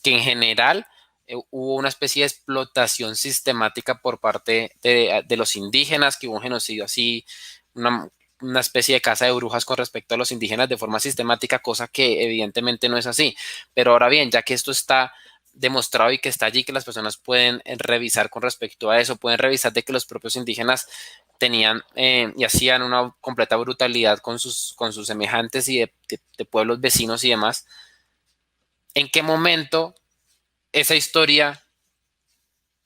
que en general hubo una especie de explotación sistemática por parte de los indígenas, que hubo un genocidio así, una especie de caza de brujas con respecto a los indígenas de forma sistemática, cosa que evidentemente no es así. Pero ahora bien, ya que esto está demostrado y que está allí, que las personas pueden revisar con respecto a eso, pueden revisar de que los propios indígenas tenían y hacían una completa brutalidad con sus semejantes y de pueblos vecinos y demás. ¿En qué momento esa historia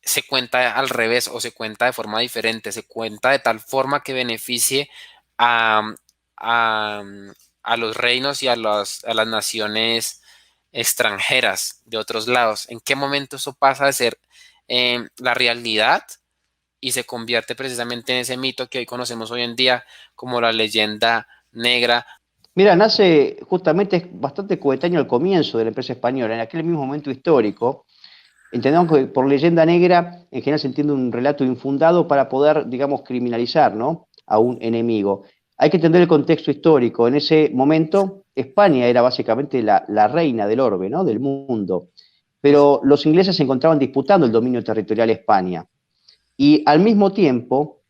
se cuenta al revés o se cuenta de forma diferente? Se cuenta de tal forma que beneficie a, a, a los reinos y a las naciones extranjeras de otros lados. ¿En qué momento eso pasa de ser la realidad y se convierte precisamente en ese mito que hoy conocemos hoy en día como la leyenda negra?
Mira, nace justamente, es bastante coetáneo al comienzo de la empresa española, en aquel mismo momento histórico. Entendemos que por leyenda negra, en general se entiende un relato infundado para poder, digamos, criminalizar, ¿no?, a un enemigo. Hay que entender el contexto histórico. En ese momento, España era básicamente la reina del orbe, ¿no?, del mundo. Pero los ingleses se encontraban disputando el dominio territorial de España. Y al mismo tiempo,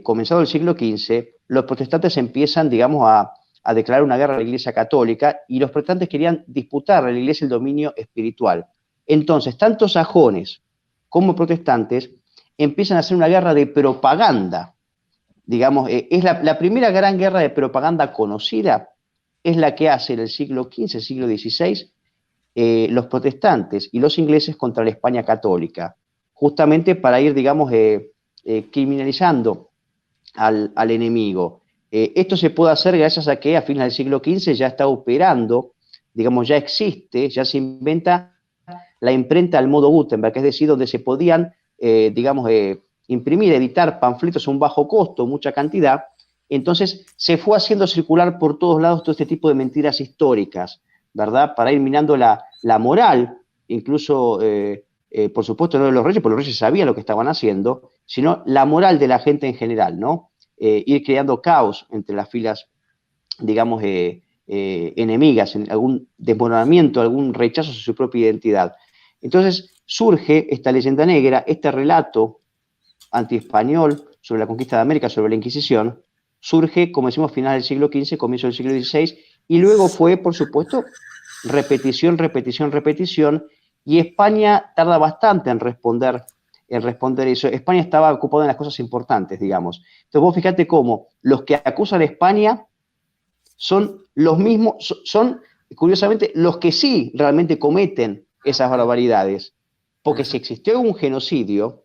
comenzado el siglo XV, los protestantes empiezan, digamos, a declarar una guerra a la Iglesia Católica, y los protestantes querían disputar a la Iglesia el dominio espiritual. Entonces, tanto sajones como protestantes empiezan a hacer una guerra de propaganda. Digamos, es la primera gran guerra de propaganda conocida, es la que hace en el siglo XV, siglo XVI, los protestantes y los ingleses contra la España católica, justamente para ir, digamos, criminalizando al enemigo. Esto se puede hacer gracias a que a finales del siglo XV ya está operando, digamos, ya existe, ya se inventa la imprenta al modo Gutenberg, es decir, donde se podían, digamos, imprimir, editar panfletos a un bajo costo, mucha cantidad. Entonces se fue haciendo circular por todos lados todo este tipo de mentiras históricas, ¿verdad? Para ir minando la moral, incluso, por supuesto, no de los reyes, porque los reyes sabían lo que estaban haciendo, sino la moral de la gente en general, ¿no? Ir creando caos entre las filas, digamos, enemigas, en algún desmoronamiento, algún rechazo a su propia identidad. Entonces surge esta leyenda negra, este relato antiespañol sobre la conquista de América, sobre la Inquisición, surge, como decimos, finales del siglo XV, comienzo del siglo XVI, y luego fue, por supuesto, repetición, repetición, repetición, y España tarda bastante en responder eso. España estaba ocupada en las cosas importantes, digamos. Entonces vos fíjate cómo los que acusan a España son los mismos, son curiosamente los que sí realmente cometen esas barbaridades. Porque si existió un genocidio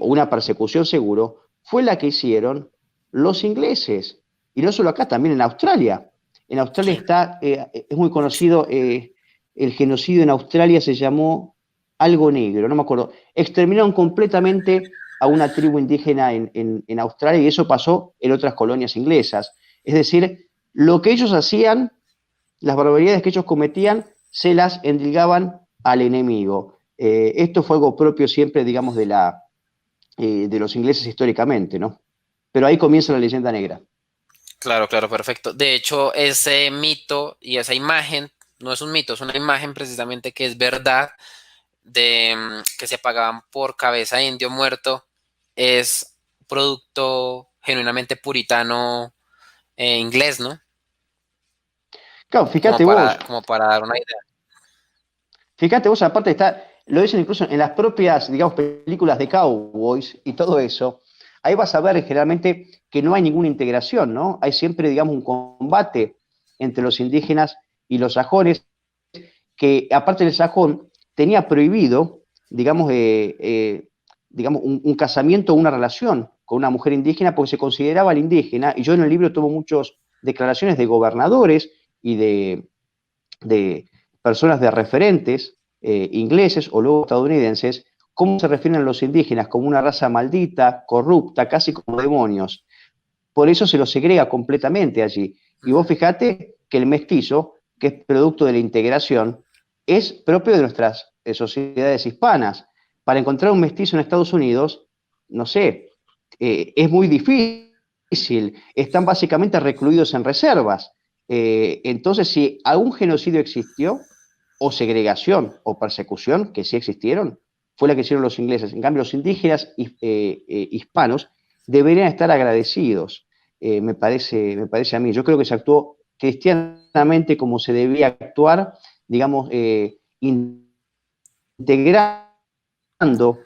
o una persecución seguro, fue la que hicieron los ingleses. Y no solo acá, también en Australia. En Australia está, es muy conocido, el genocidio en Australia se llamó algo negro, no me acuerdo. Exterminaron completamente a una tribu indígena en Australia, y eso pasó en otras colonias inglesas. Es decir, lo que ellos hacían, las barbaridades que ellos cometían, se las endilgaban al enemigo. Esto fue algo propio siempre, digamos, de los ingleses históricamente, ¿no? Pero ahí comienza la leyenda negra.
Claro, claro, perfecto. De hecho, ese mito y esa imagen, no es un mito, es una imagen precisamente que es verdad, de que se pagaban por cabeza de indio muerto, es producto genuinamente puritano inglés, ¿no?
Claro,
Como para dar una idea.
fíjate vos, aparte está, lo dicen incluso en las propias, digamos, películas de cowboys y todo eso. Ahí vas a ver generalmente que no hay ninguna integración, ¿no? Hay siempre, digamos, un combate entre los indígenas y los sajones, que aparte del sajón tenía prohibido, digamos, digamos un casamiento o una relación con una mujer indígena, porque se consideraba el indígena, y yo en el libro tomo muchas declaraciones de gobernadores y de personas de referentes ingleses o luego estadounidenses, cómo se refieren a los indígenas como una raza maldita, corrupta, casi como demonios. Por eso se los segrega completamente allí. Y vos fijate que el mestizo, que es producto de la integración, es propio de nuestras sociedades hispanas. Para encontrar un mestizo en Estados Unidos, no sé, es muy difícil. Están básicamente recluidos en reservas. Entonces, si algún genocidio existió, o segregación o persecución, que sí existieron, fue la que hicieron los ingleses. En cambio, los indígenas hispanos deberían estar agradecidos, me parece a mí. Yo creo que se actuó cristianamente como se debía actuar, digamos, integrando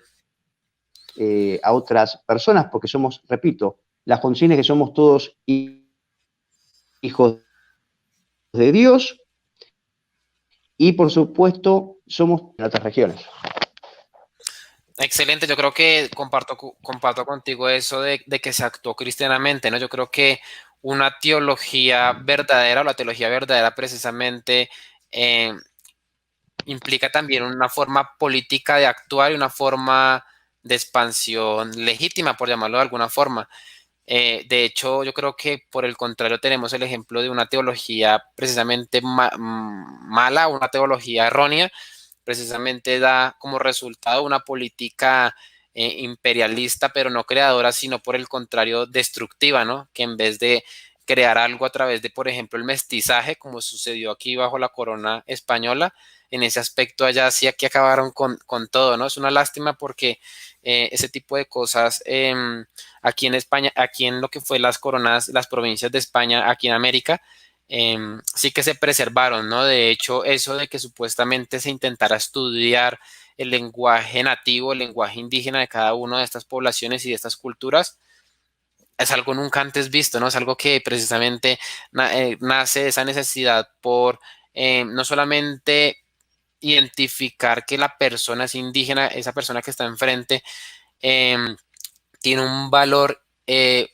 a otras personas, porque somos, repito, las consignas que somos todos hijos de Dios y, por supuesto, somos en otras regiones.
Excelente, yo creo que comparto contigo eso de que se actuó cristianamente, ¿no? Yo creo que una teología verdadera, o la teología verdadera precisamente implica también una forma política de actuar y una forma de expansión legítima, por llamarlo de alguna forma. De hecho, yo creo que por el contrario tenemos el ejemplo de una teología precisamente mala, una teología errónea, precisamente da como resultado una política imperialista, pero no creadora, sino por el contrario destructiva, ¿no? Que en vez de crear algo a través de, por ejemplo, el mestizaje, como sucedió aquí bajo la corona española, en ese aspecto allá sí aquí acabaron con todo, ¿no? Es una lástima porque ese tipo de cosas aquí en España, aquí en lo que fue las coronas, las provincias de España, aquí en América, sí que se preservaron, ¿no? De hecho, eso de que supuestamente se intentara estudiar el lenguaje nativo, el lenguaje indígena de cada una de estas poblaciones y de estas culturas, es algo nunca antes visto, ¿no? Es algo que precisamente nace de esa necesidad por no solamente identificar que la persona es indígena, esa persona que está enfrente, eh, tiene un valor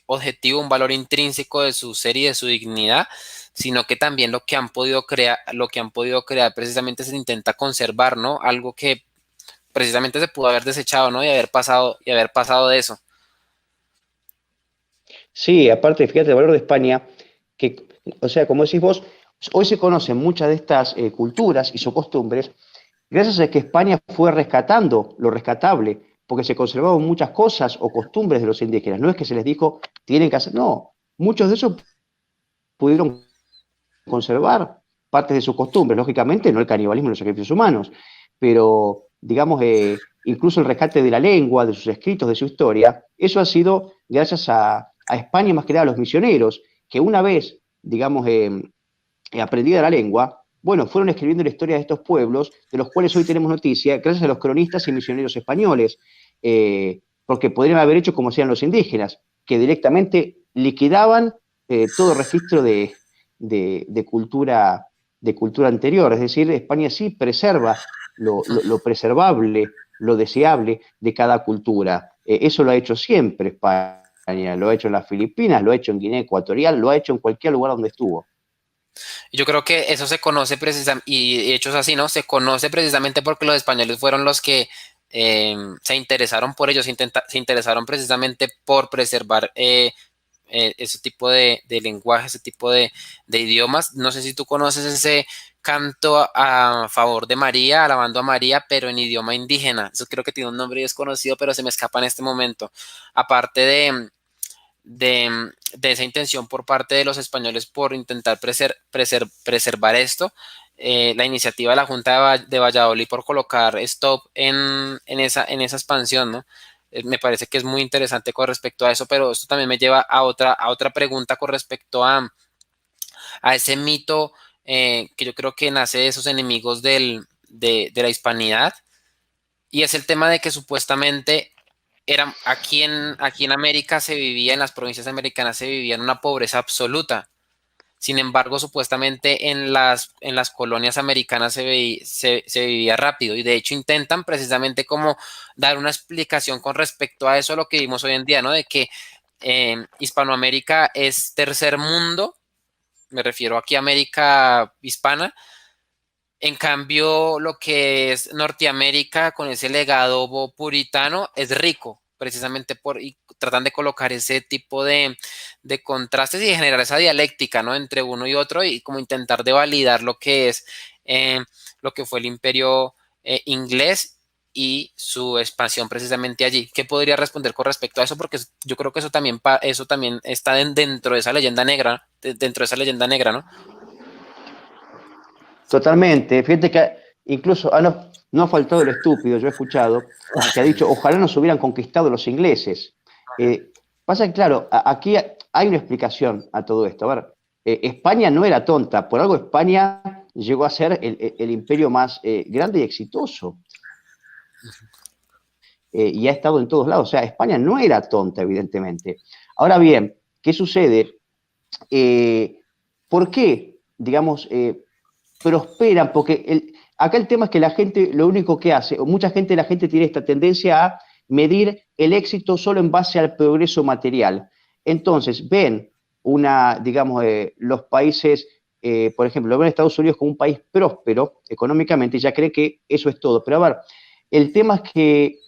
objetivo, un valor intrínseco de su ser y de su dignidad, sino que también lo que han podido crear precisamente se intenta conservar, ¿no? Algo que precisamente se pudo haber desechado, ¿no? Y haber pasado de eso.
Sí, aparte, fíjate, el valor de España, que, o sea, como decís vos, hoy se conocen muchas de estas culturas y sus costumbres gracias a que España fue rescatando lo rescatable, porque se conservaban muchas cosas o costumbres de los indígenas. No es que se les dijo, tienen que hacer, no, muchos de esos pudieron conservar partes de sus costumbres, lógicamente no el canibalismo y los sacrificios humanos, pero digamos, incluso el rescate de la lengua, de sus escritos, de su historia, eso ha sido gracias a España, más que nada a los misioneros, que una vez, digamos, aprendida la lengua, bueno, fueron escribiendo la historia de estos pueblos, de los cuales hoy tenemos noticia, gracias a los cronistas y misioneros españoles, porque podrían haber hecho como hacían los indígenas, que directamente liquidaban todo registro de cultura anterior. Es decir, España sí preserva lo preservable, lo deseable de cada cultura. Eso lo ha hecho siempre España, lo ha hecho en las Filipinas, lo ha hecho en Guinea Ecuatorial, lo ha hecho en cualquier lugar donde estuvo.
Yo creo que eso se conoce precisamente, y hechos así, ¿no? Se conoce precisamente porque los españoles fueron los que se interesaron por ellos, se interesaron precisamente por preservar ese tipo de lenguaje, ese tipo de idiomas. No sé si tú conoces ese canto a favor de María, alabando a María, pero en idioma indígena. Eso creo que tiene un nombre desconocido, pero se me escapa en este momento. Aparte de esa intención por parte de los españoles por intentar preservar esto, la iniciativa de la Junta de Valladolid por colocar stop en esa expansión, ¿no? Me parece que es muy interesante con respecto a eso, pero esto también me lleva a otra pregunta con respecto a ese mito que yo creo que nace de esos enemigos de la hispanidad, y es el tema de que supuestamente aquí en América se vivía, en las provincias americanas se vivía en una pobreza absoluta. Sin embargo, supuestamente en las colonias americanas se vivía rápido, y de hecho intentan precisamente como dar una explicación con respecto a eso, lo que vimos hoy en día, ¿no? De que Hispanoamérica es tercer mundo, me refiero aquí a América hispana. En cambio, lo que es Norteamérica con ese legado puritano es rico, precisamente y tratan de colocar ese tipo de contrastes y de generar esa dialéctica, ¿no? Entre uno y otro, y como intentar de validar lo que es lo que fue el imperio inglés y su expansión precisamente allí. ¿Qué podría responder con respecto a eso? Porque yo creo que eso también está dentro de esa leyenda negra, dentro de esa leyenda negra, ¿no?
Totalmente. Fíjate que incluso no ha faltado el estúpido, yo he escuchado, que ha dicho, ojalá nos hubieran conquistado los ingleses. Pasa que, claro, aquí hay una explicación a todo esto. A ver, España no era tonta, por algo España llegó a ser el imperio más grande y exitoso. y ha estado en todos lados. O sea, España no era tonta, evidentemente. Ahora bien, ¿qué sucede? ¿Por qué, digamos, prosperan? Porque acá el tema es que la gente lo único que hace, o mucha gente, la gente tiene esta tendencia a medir el éxito solo en base al progreso material. Entonces, ven digamos, los países, por ejemplo, lo ven Estados Unidos como un país próspero económicamente y ya creen que eso es todo. Pero a ver, el tema es que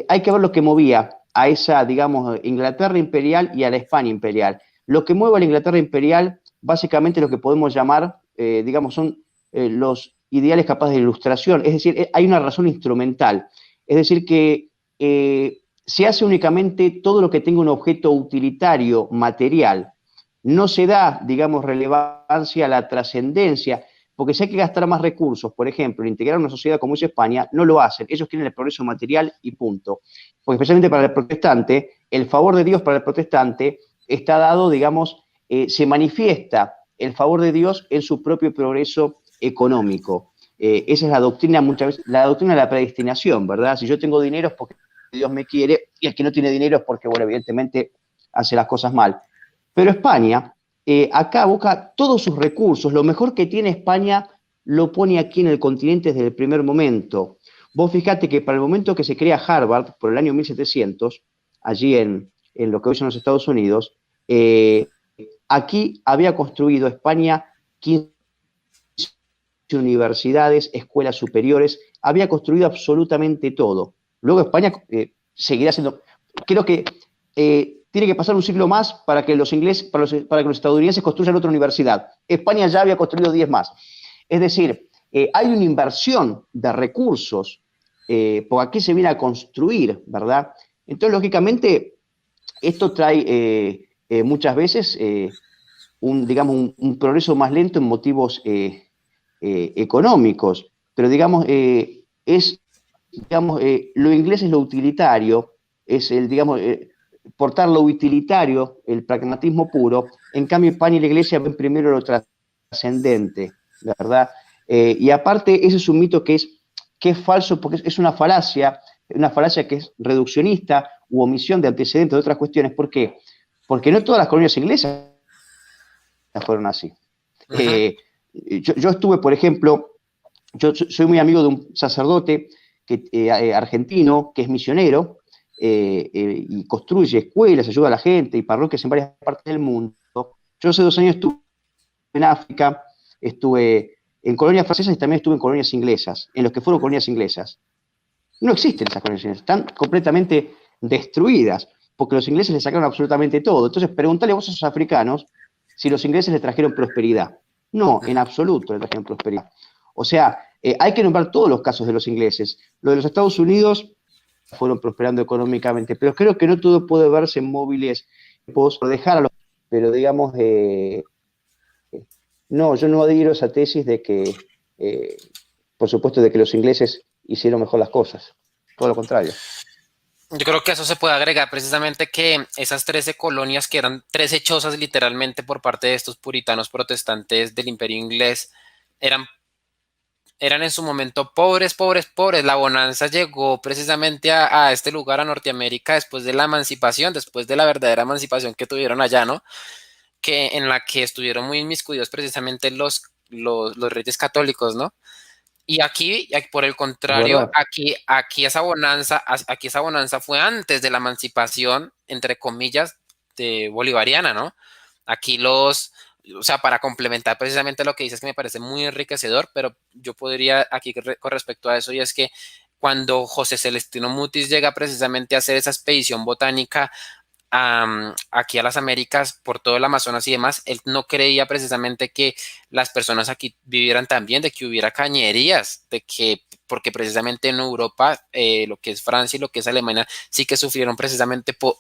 hay que ver lo que movía a esa, digamos, Inglaterra imperial y a la España imperial. Lo que mueve a la Inglaterra imperial, básicamente lo que podemos llamar, digamos, son los ideales capaces de ilustración, es decir, hay una razón instrumental, es decir, que se hace únicamente todo lo que tenga un objeto utilitario, material, no se da, digamos, relevancia a la trascendencia, porque si hay que gastar más recursos, por ejemplo, en integrar una sociedad como es España, no lo hacen. Ellos quieren el progreso material y punto. Porque especialmente para el protestante, el favor de Dios para el protestante está dado, digamos, se manifiesta el favor de Dios en su propio progreso económico. Esa es la doctrina, muchas veces, la doctrina de la predestinación, ¿verdad? Si yo tengo dinero es porque Dios me quiere, y el que no tiene dinero es porque, bueno, evidentemente hace las cosas mal. Pero España, acá busca todos sus recursos, lo mejor que tiene España lo pone aquí en el continente desde el primer momento. Vos fijate que para el momento que se crea Harvard, por el año 1700, allí en lo que hoy son los Estados Unidos, aquí había construido España 15 universidades, escuelas superiores, había construido absolutamente todo. Luego España seguirá siendo, creo que tiene que pasar un siglo más para que los ingleses, para que los estadounidenses construyan otra universidad. España ya había construido 10 más. Es decir, hay una inversión de recursos, porque aquí se viene a construir, ¿verdad? Entonces, lógicamente, esto trae muchas veces digamos, un progreso más lento en motivos económicos, pero digamos, digamos lo inglés es lo utilitario, es el, digamos, portar lo utilitario, el pragmatismo puro, en cambio España y la Iglesia ven primero lo trascendente, ¿verdad? Y aparte, ese es un mito que es falso porque es una falacia que es reduccionista u omisión de antecedentes de otras cuestiones. ¿Por qué? Porque no todas las colonias inglesas fueron así.
Ujú.
Yo estuve, por ejemplo, yo soy muy amigo de un sacerdote argentino que es misionero y construye escuelas, ayuda a la gente y parroquias en varias partes del mundo. Yo hace 2 años estuve en África, estuve en colonias francesas y también estuve en colonias inglesas, en los que fueron colonias inglesas. No existen esas colonias inglesas, están completamente destruidas, porque los ingleses le sacaron absolutamente todo. Entonces, preguntale a vos a esos africanos si los ingleses le trajeron prosperidad. No, en absoluto le trajeron prosperidad. O sea, hay que nombrar todos los casos de los ingleses. Lo de los Estados Unidos fueron prosperando económicamente, pero creo que no todo puede verse en móviles por dejar a los... Pero digamos, no, yo no adhiero a esa tesis de que, por supuesto, de que los ingleses hicieron mejor las cosas. Todo lo contrario.
Yo creo que a eso se puede agregar precisamente que esas 13 colonias, que eran 13 chozas literalmente por parte de estos puritanos protestantes del Imperio Inglés, eran en su momento pobres, pobres, pobres. La bonanza llegó precisamente a este lugar, a Norteamérica, después de la emancipación, después de la verdadera emancipación que tuvieron allá, ¿no? En la que estuvieron muy inmiscuidos precisamente los reyes católicos, ¿no? Y aquí, por el
Es
contrario,
verdad.
aquí esa bonanza fue antes de la emancipación, entre comillas, de bolivariana, ¿no? Aquí o sea, para complementar precisamente lo que dices, que me parece muy enriquecedor, pero yo podría aquí con respecto a eso, y es que cuando José Celestino Mutis llega precisamente a hacer esa expedición botánica aquí a las Américas, por todo el Amazonas y demás, él no creía precisamente que las personas aquí vivieran tan bien, de que hubiera cañerías, porque precisamente en Europa, lo que es Francia y lo que es Alemania, sí que sufrieron precisamente por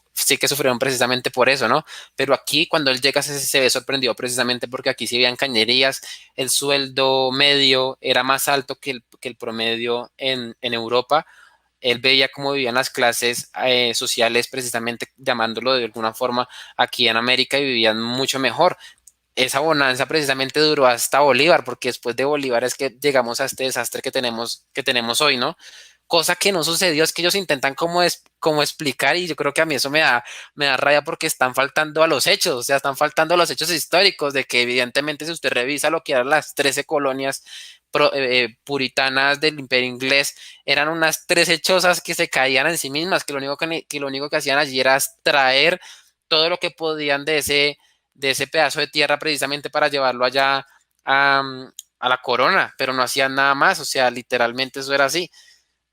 eso, ¿no? Pero aquí, cuando él llega, se ve sorprendido precisamente porque aquí sí habían cañerías, el sueldo medio era más alto que el promedio en Europa. Él veía cómo vivían las clases sociales, precisamente llamándolo de alguna forma, aquí en América, y vivían mucho mejor. Esa bonanza precisamente duró hasta Bolívar, porque después de Bolívar es que llegamos a este desastre que tenemos hoy, ¿no? cosa que no sucedió. Es que ellos intentan como explicar, y yo creo que a mí eso me da rabia porque están faltando a los hechos, o sea, están faltando a los hechos históricos de que evidentemente si usted revisa lo que eran las 13 colonias puritanas del Imperio Inglés, eran unas 13 chozas que se caían en sí mismas, que lo único que hacían allí era traer todo lo que podían de ese pedazo de tierra precisamente para llevarlo allá a, a la corona, pero no hacían nada más, o sea, literalmente eso era así.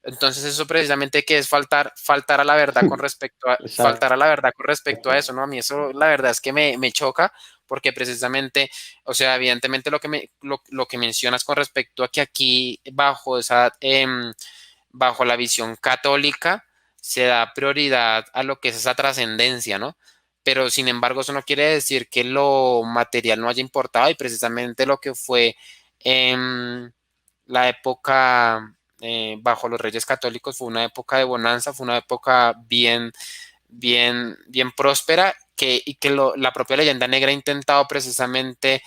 Entonces eso precisamente que es faltar a la verdad con respecto a,
Exacto.
faltar a la verdad con respecto a eso, ¿no? A mí eso la verdad es que me choca porque precisamente, o sea, evidentemente lo que mencionas con respecto a que aquí bajo la visión católica se da prioridad a lo que es esa trascendencia, ¿no? Pero sin embargo, eso no quiere decir que lo material no haya importado, y precisamente lo que fue la época bajo los Reyes Católicos fue una época de bonanza, fue una época bien próspera, y que la propia leyenda negra ha intentado precisamente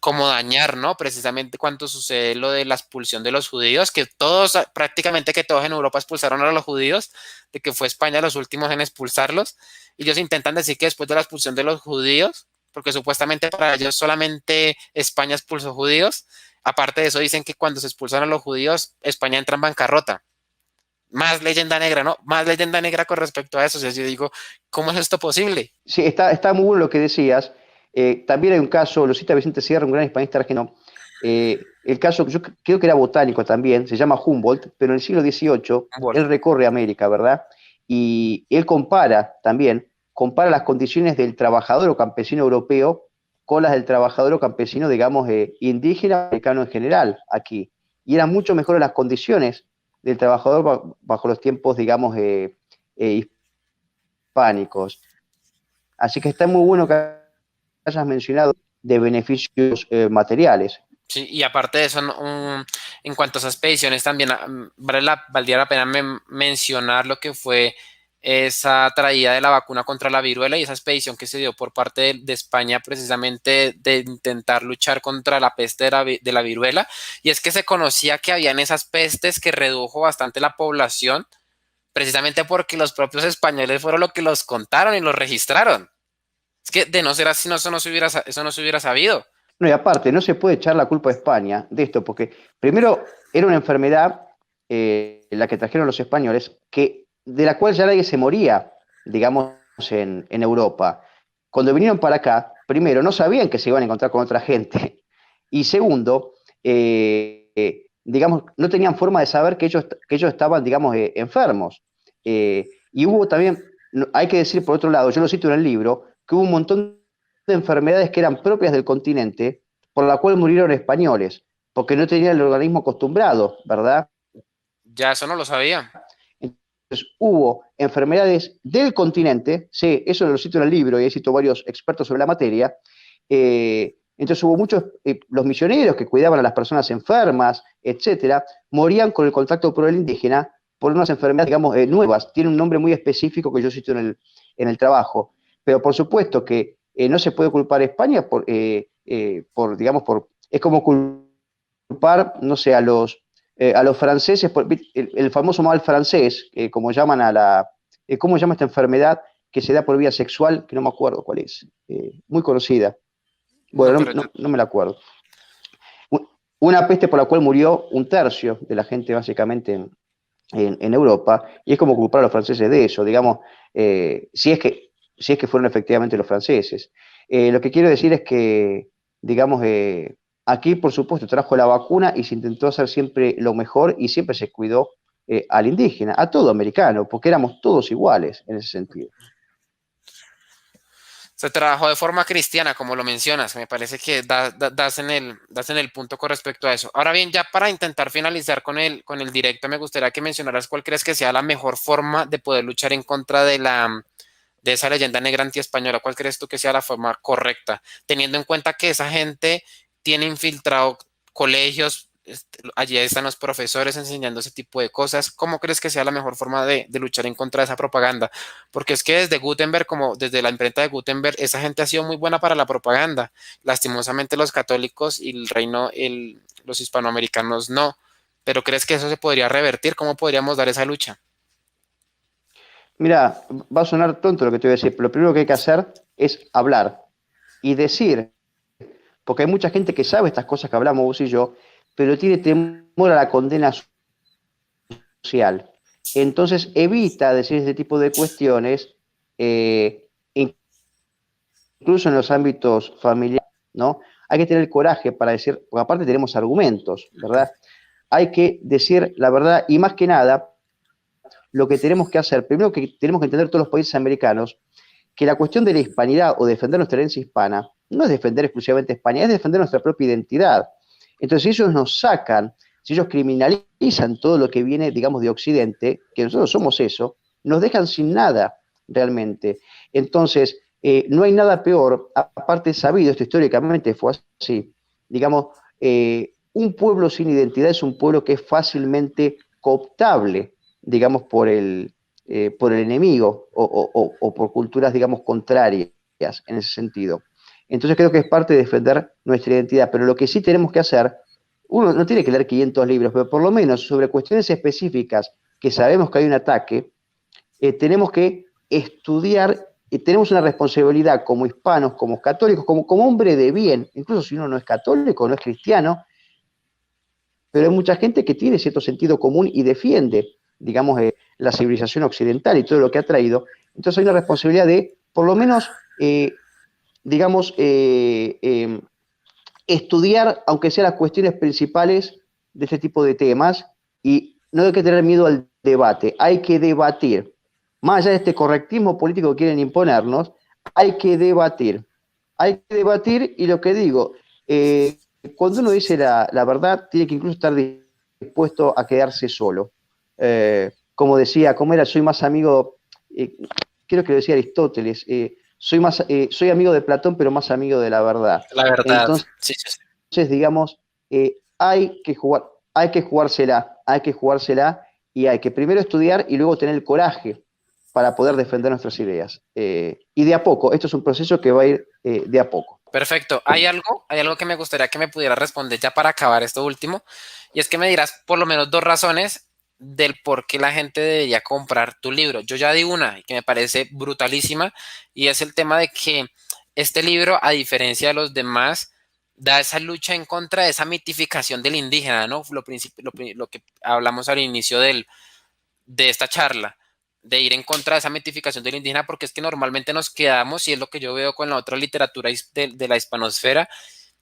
como dañar, ¿no? Precisamente cuando sucede lo de la expulsión de los judíos, que todos, prácticamente que todos en Europa expulsaron a los judíos, de que fue España los últimos en expulsarlos. Ellos intentan decir que después de la expulsión de los judíos, porque supuestamente para ellos solamente España expulsó judíos, aparte de eso dicen que cuando se expulsan a los judíos, España entra en bancarrota. Más leyenda negra, ¿no? Más leyenda negra con respecto a eso. O sea, yo digo, ¿cómo es esto posible?
Sí, está muy bueno lo que decías. También hay un caso, lo cita Vicente Sierra, un gran hispanista argentino. El caso, yo creo que era botánico también, se llama Humboldt, pero en el siglo XVIII
Bueno,
él recorre América, ¿verdad? Y él compara las condiciones del trabajador o campesino europeo con las del trabajador o campesino, digamos, indígena americano en general, aquí. Y eran mucho mejores las condiciones del trabajador bajo los tiempos, digamos, hispánicos. Así que está muy bueno que hayas mencionado de beneficios materiales.
sí, y aparte de eso, en cuanto a esas expediciones, también valdría la pena mencionar lo que fue esa traída de la vacuna contra la viruela y esa expedición que se dio por parte de España precisamente de intentar luchar contra la peste de la viruela. Y es que se conocía que habían esas pestes que redujo bastante la población, precisamente porque los propios españoles fueron los que los contaron y los registraron. Es que de no ser así, eso no se hubiera sabido.
No, y aparte, no se puede echar la culpa a España de esto, porque primero era una enfermedad, la que trajeron los españoles, de la cual ya nadie se moría, digamos, en Europa. Cuando vinieron para acá, primero, no sabían que se iban a encontrar con otra gente, y segundo, digamos, no tenían forma de saber que ellos estaban, digamos, enfermos. Y hubo también, hay que decir por otro lado, yo lo cito en el libro, que hubo un montón de enfermedades que eran propias del continente, por la cual murieron españoles, porque no tenían el organismo acostumbrado, ¿verdad?
Ya eso no lo sabía.
Entonces, hubo enfermedades del continente, sí, eso lo cito en el libro y he cito varios expertos sobre la materia. Entonces hubo muchos, los misioneros que cuidaban a las personas enfermas, etcétera, morían con el contacto por el indígena por unas enfermedades, digamos, nuevas. Tiene un nombre muy específico que yo cito en el trabajo. Pero por supuesto que no se puede culpar a España digamos, es como culpar, no sé, a los franceses, el famoso mal francés, como llaman ¿cómo llama esta enfermedad que se da por vía sexual? Que no me acuerdo cuál es, muy conocida.
No,
Bueno,
pero yo,
no me la acuerdo. Una peste por la cual murió un tercio de la gente básicamente en Europa, y es como culpar a los franceses de eso, digamos, si es que fueron efectivamente los franceses. Lo que quiero decir es que, digamos, aquí por supuesto trajo la vacuna y se intentó hacer siempre lo mejor y siempre se cuidó al indígena, a todo americano, porque éramos todos iguales en ese sentido.
se trabajó de forma cristiana, como lo mencionas. Me parece que das en el punto con respecto a eso. Ahora bien, ya para intentar finalizar con el directo, me gustaría que mencionaras cuál crees que sea la mejor forma de poder luchar en contra de esa leyenda negra antiespañola. ¿Cuál crees tú que sea la forma correcta? Teniendo en cuenta que esa gente tiene infiltrado colegios, allí están los profesores enseñando ese tipo de cosas. ¿Cómo crees que sea la mejor forma de luchar en contra de esa propaganda? Porque es que desde Gutenberg, como desde la imprenta de Gutenberg, esa gente ha sido muy buena para la propaganda. Lastimosamente los católicos y el reino, los hispanoamericanos no. pero ¿crees que eso se podría revertir? ¿Cómo podríamos dar esa lucha?
Mira, va a sonar tonto lo que te voy a decir, pero lo primero que hay que hacer es hablar y decir, porque hay mucha gente que sabe estas cosas que hablamos vos y yo, pero tiene temor a la condena social. Entonces evita decir este tipo de cuestiones, incluso en los ámbitos familiares, ¿no? Hay que tener el coraje para decir, porque aparte tenemos argumentos, ¿verdad? Hay que decir la verdad y más que nada, lo que tenemos que hacer, primero que tenemos que entender todos los países americanos, que la cuestión de la hispanidad o defender nuestra herencia hispana no es defender exclusivamente España, es defender nuestra propia identidad. Entonces, si ellos nos sacan, si ellos criminalizan todo lo que viene, digamos, de Occidente, que nosotros somos eso, nos dejan sin nada realmente. Entonces, no hay nada peor, aparte sabido, esto históricamente fue así, digamos, un pueblo sin identidad es un pueblo que es fácilmente cooptable, digamos, por el enemigo o por culturas, digamos, contrarias en ese sentido. Entonces creo que es parte de defender nuestra identidad, pero lo que sí tenemos que hacer, uno no tiene que leer 500 libros, pero por lo menos sobre cuestiones específicas que sabemos que hay un ataque, tenemos que estudiar, tenemos una responsabilidad como hispanos, como católicos, como hombre de bien, incluso si uno no es católico, no es cristiano, pero hay mucha gente que tiene cierto sentido común y defiende, digamos, la civilización occidental y todo lo que ha traído. Entonces hay una responsabilidad de, por lo menos, digamos, estudiar, aunque sean las cuestiones principales de este tipo de temas, y no hay que tener miedo al debate, hay que debatir. Más allá de este correctismo político que quieren imponernos, hay que debatir. Hay que debatir y lo que digo, cuando uno dice la verdad, tiene que incluso estar dispuesto a quedarse solo. Como decía, como era, soy más amigo, creo que lo decía Aristóteles, soy amigo de Platón, pero más amigo de la verdad.
La verdad,
Entonces,
sí, sí, sí.
digamos, hay que jugársela y hay que primero estudiar y luego tener el coraje para poder defender nuestras ideas. Y de a poco, esto es un proceso que va a ir de a poco.
Perfecto. Hay algo que me gustaría que me pudiera responder ya para acabar esto último, y es que me dirás por lo menos dos razones del por qué la gente debería comprar tu libro. Yo ya di una que me parece brutalísima, y es el tema de que este libro, a diferencia de los demás, da esa lucha en contra de esa mitificación del indígena, ¿no? Lo que hablamos al inicio de esta charla, de ir en contra de esa mitificación del indígena, porque es que normalmente nos quedamos, y es lo que yo veo con la otra literatura de la hispanosfera,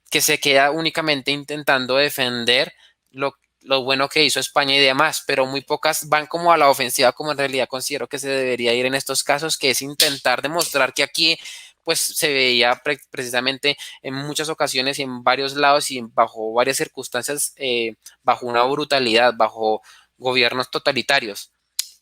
que se queda únicamente intentando defender lo bueno que hizo España y demás, pero muy pocas van como a la ofensiva, como en realidad considero que se debería ir en estos casos, que es intentar demostrar que aquí pues se veía precisamente en muchas ocasiones y en varios lados y bajo varias circunstancias, bajo una brutalidad, bajo gobiernos totalitarios.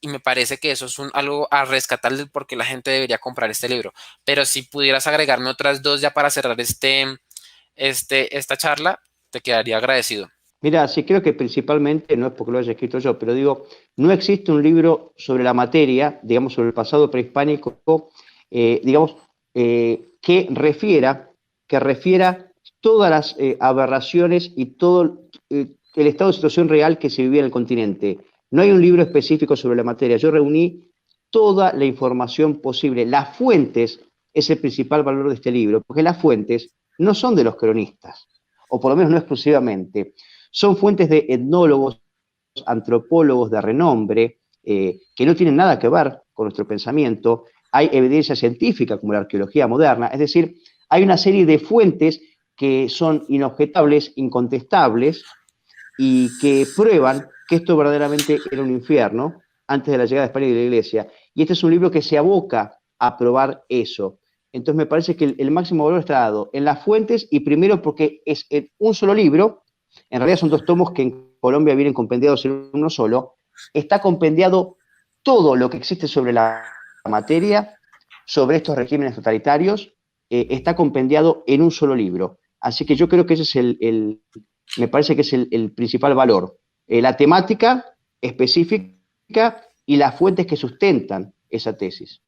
Y me parece que eso es algo a rescatar del por qué la gente debería comprar este libro. Pero si pudieras agregarme otras dos ya para cerrar esta charla, te quedaría agradecido.
Mira, sí creo que principalmente, no es porque lo haya escrito yo, pero digo, no existe un libro sobre la materia, digamos, sobre el pasado prehispánico, digamos, que refiera todas las aberraciones y todo el estado de situación real que se vivía en el continente. No hay un libro específico sobre la materia. Yo reuní toda la información posible. Las fuentes es el principal valor de este libro, porque las fuentes no son de los cronistas, o por lo menos no exclusivamente. Son fuentes de etnólogos, antropólogos de renombre, que no tienen nada que ver con nuestro pensamiento. Hay evidencia científica, como la arqueología moderna, es decir, hay una serie de fuentes que son inobjetables, incontestables, y que prueban que esto verdaderamente era un infierno antes de la llegada de España y de la Iglesia. Y este es un libro que se aboca a probar eso. Entonces me parece que el máximo valor está dado en las fuentes, y primero porque es un solo libro, en realidad son dos tomos que en Colombia vienen compendiados en uno solo, está compendiado todo lo que existe sobre la materia, sobre estos regímenes totalitarios, está compendiado en un solo libro. Así que yo creo que ese es me parece que es el principal valor. La temática específica y las fuentes que sustentan esa tesis.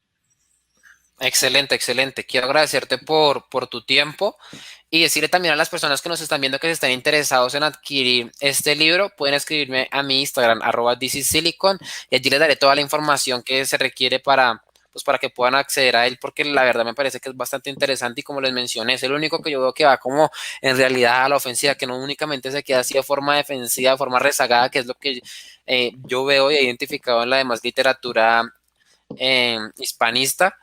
Excelente, excelente. Quiero agradecerte por tu tiempo y decirle también a las personas que nos están viendo que se están interesados en adquirir este libro, pueden escribirme a mi Instagram, @thisisilicon, y allí les daré toda la información que se requiere para, pues, para que puedan acceder a él, porque la verdad me parece que es bastante interesante y como les mencioné, es el único que yo veo que va como en realidad a la ofensiva, que no únicamente se queda así de forma defensiva, de forma rezagada, que es lo que yo veo y he identificado en la demás literatura hispanista,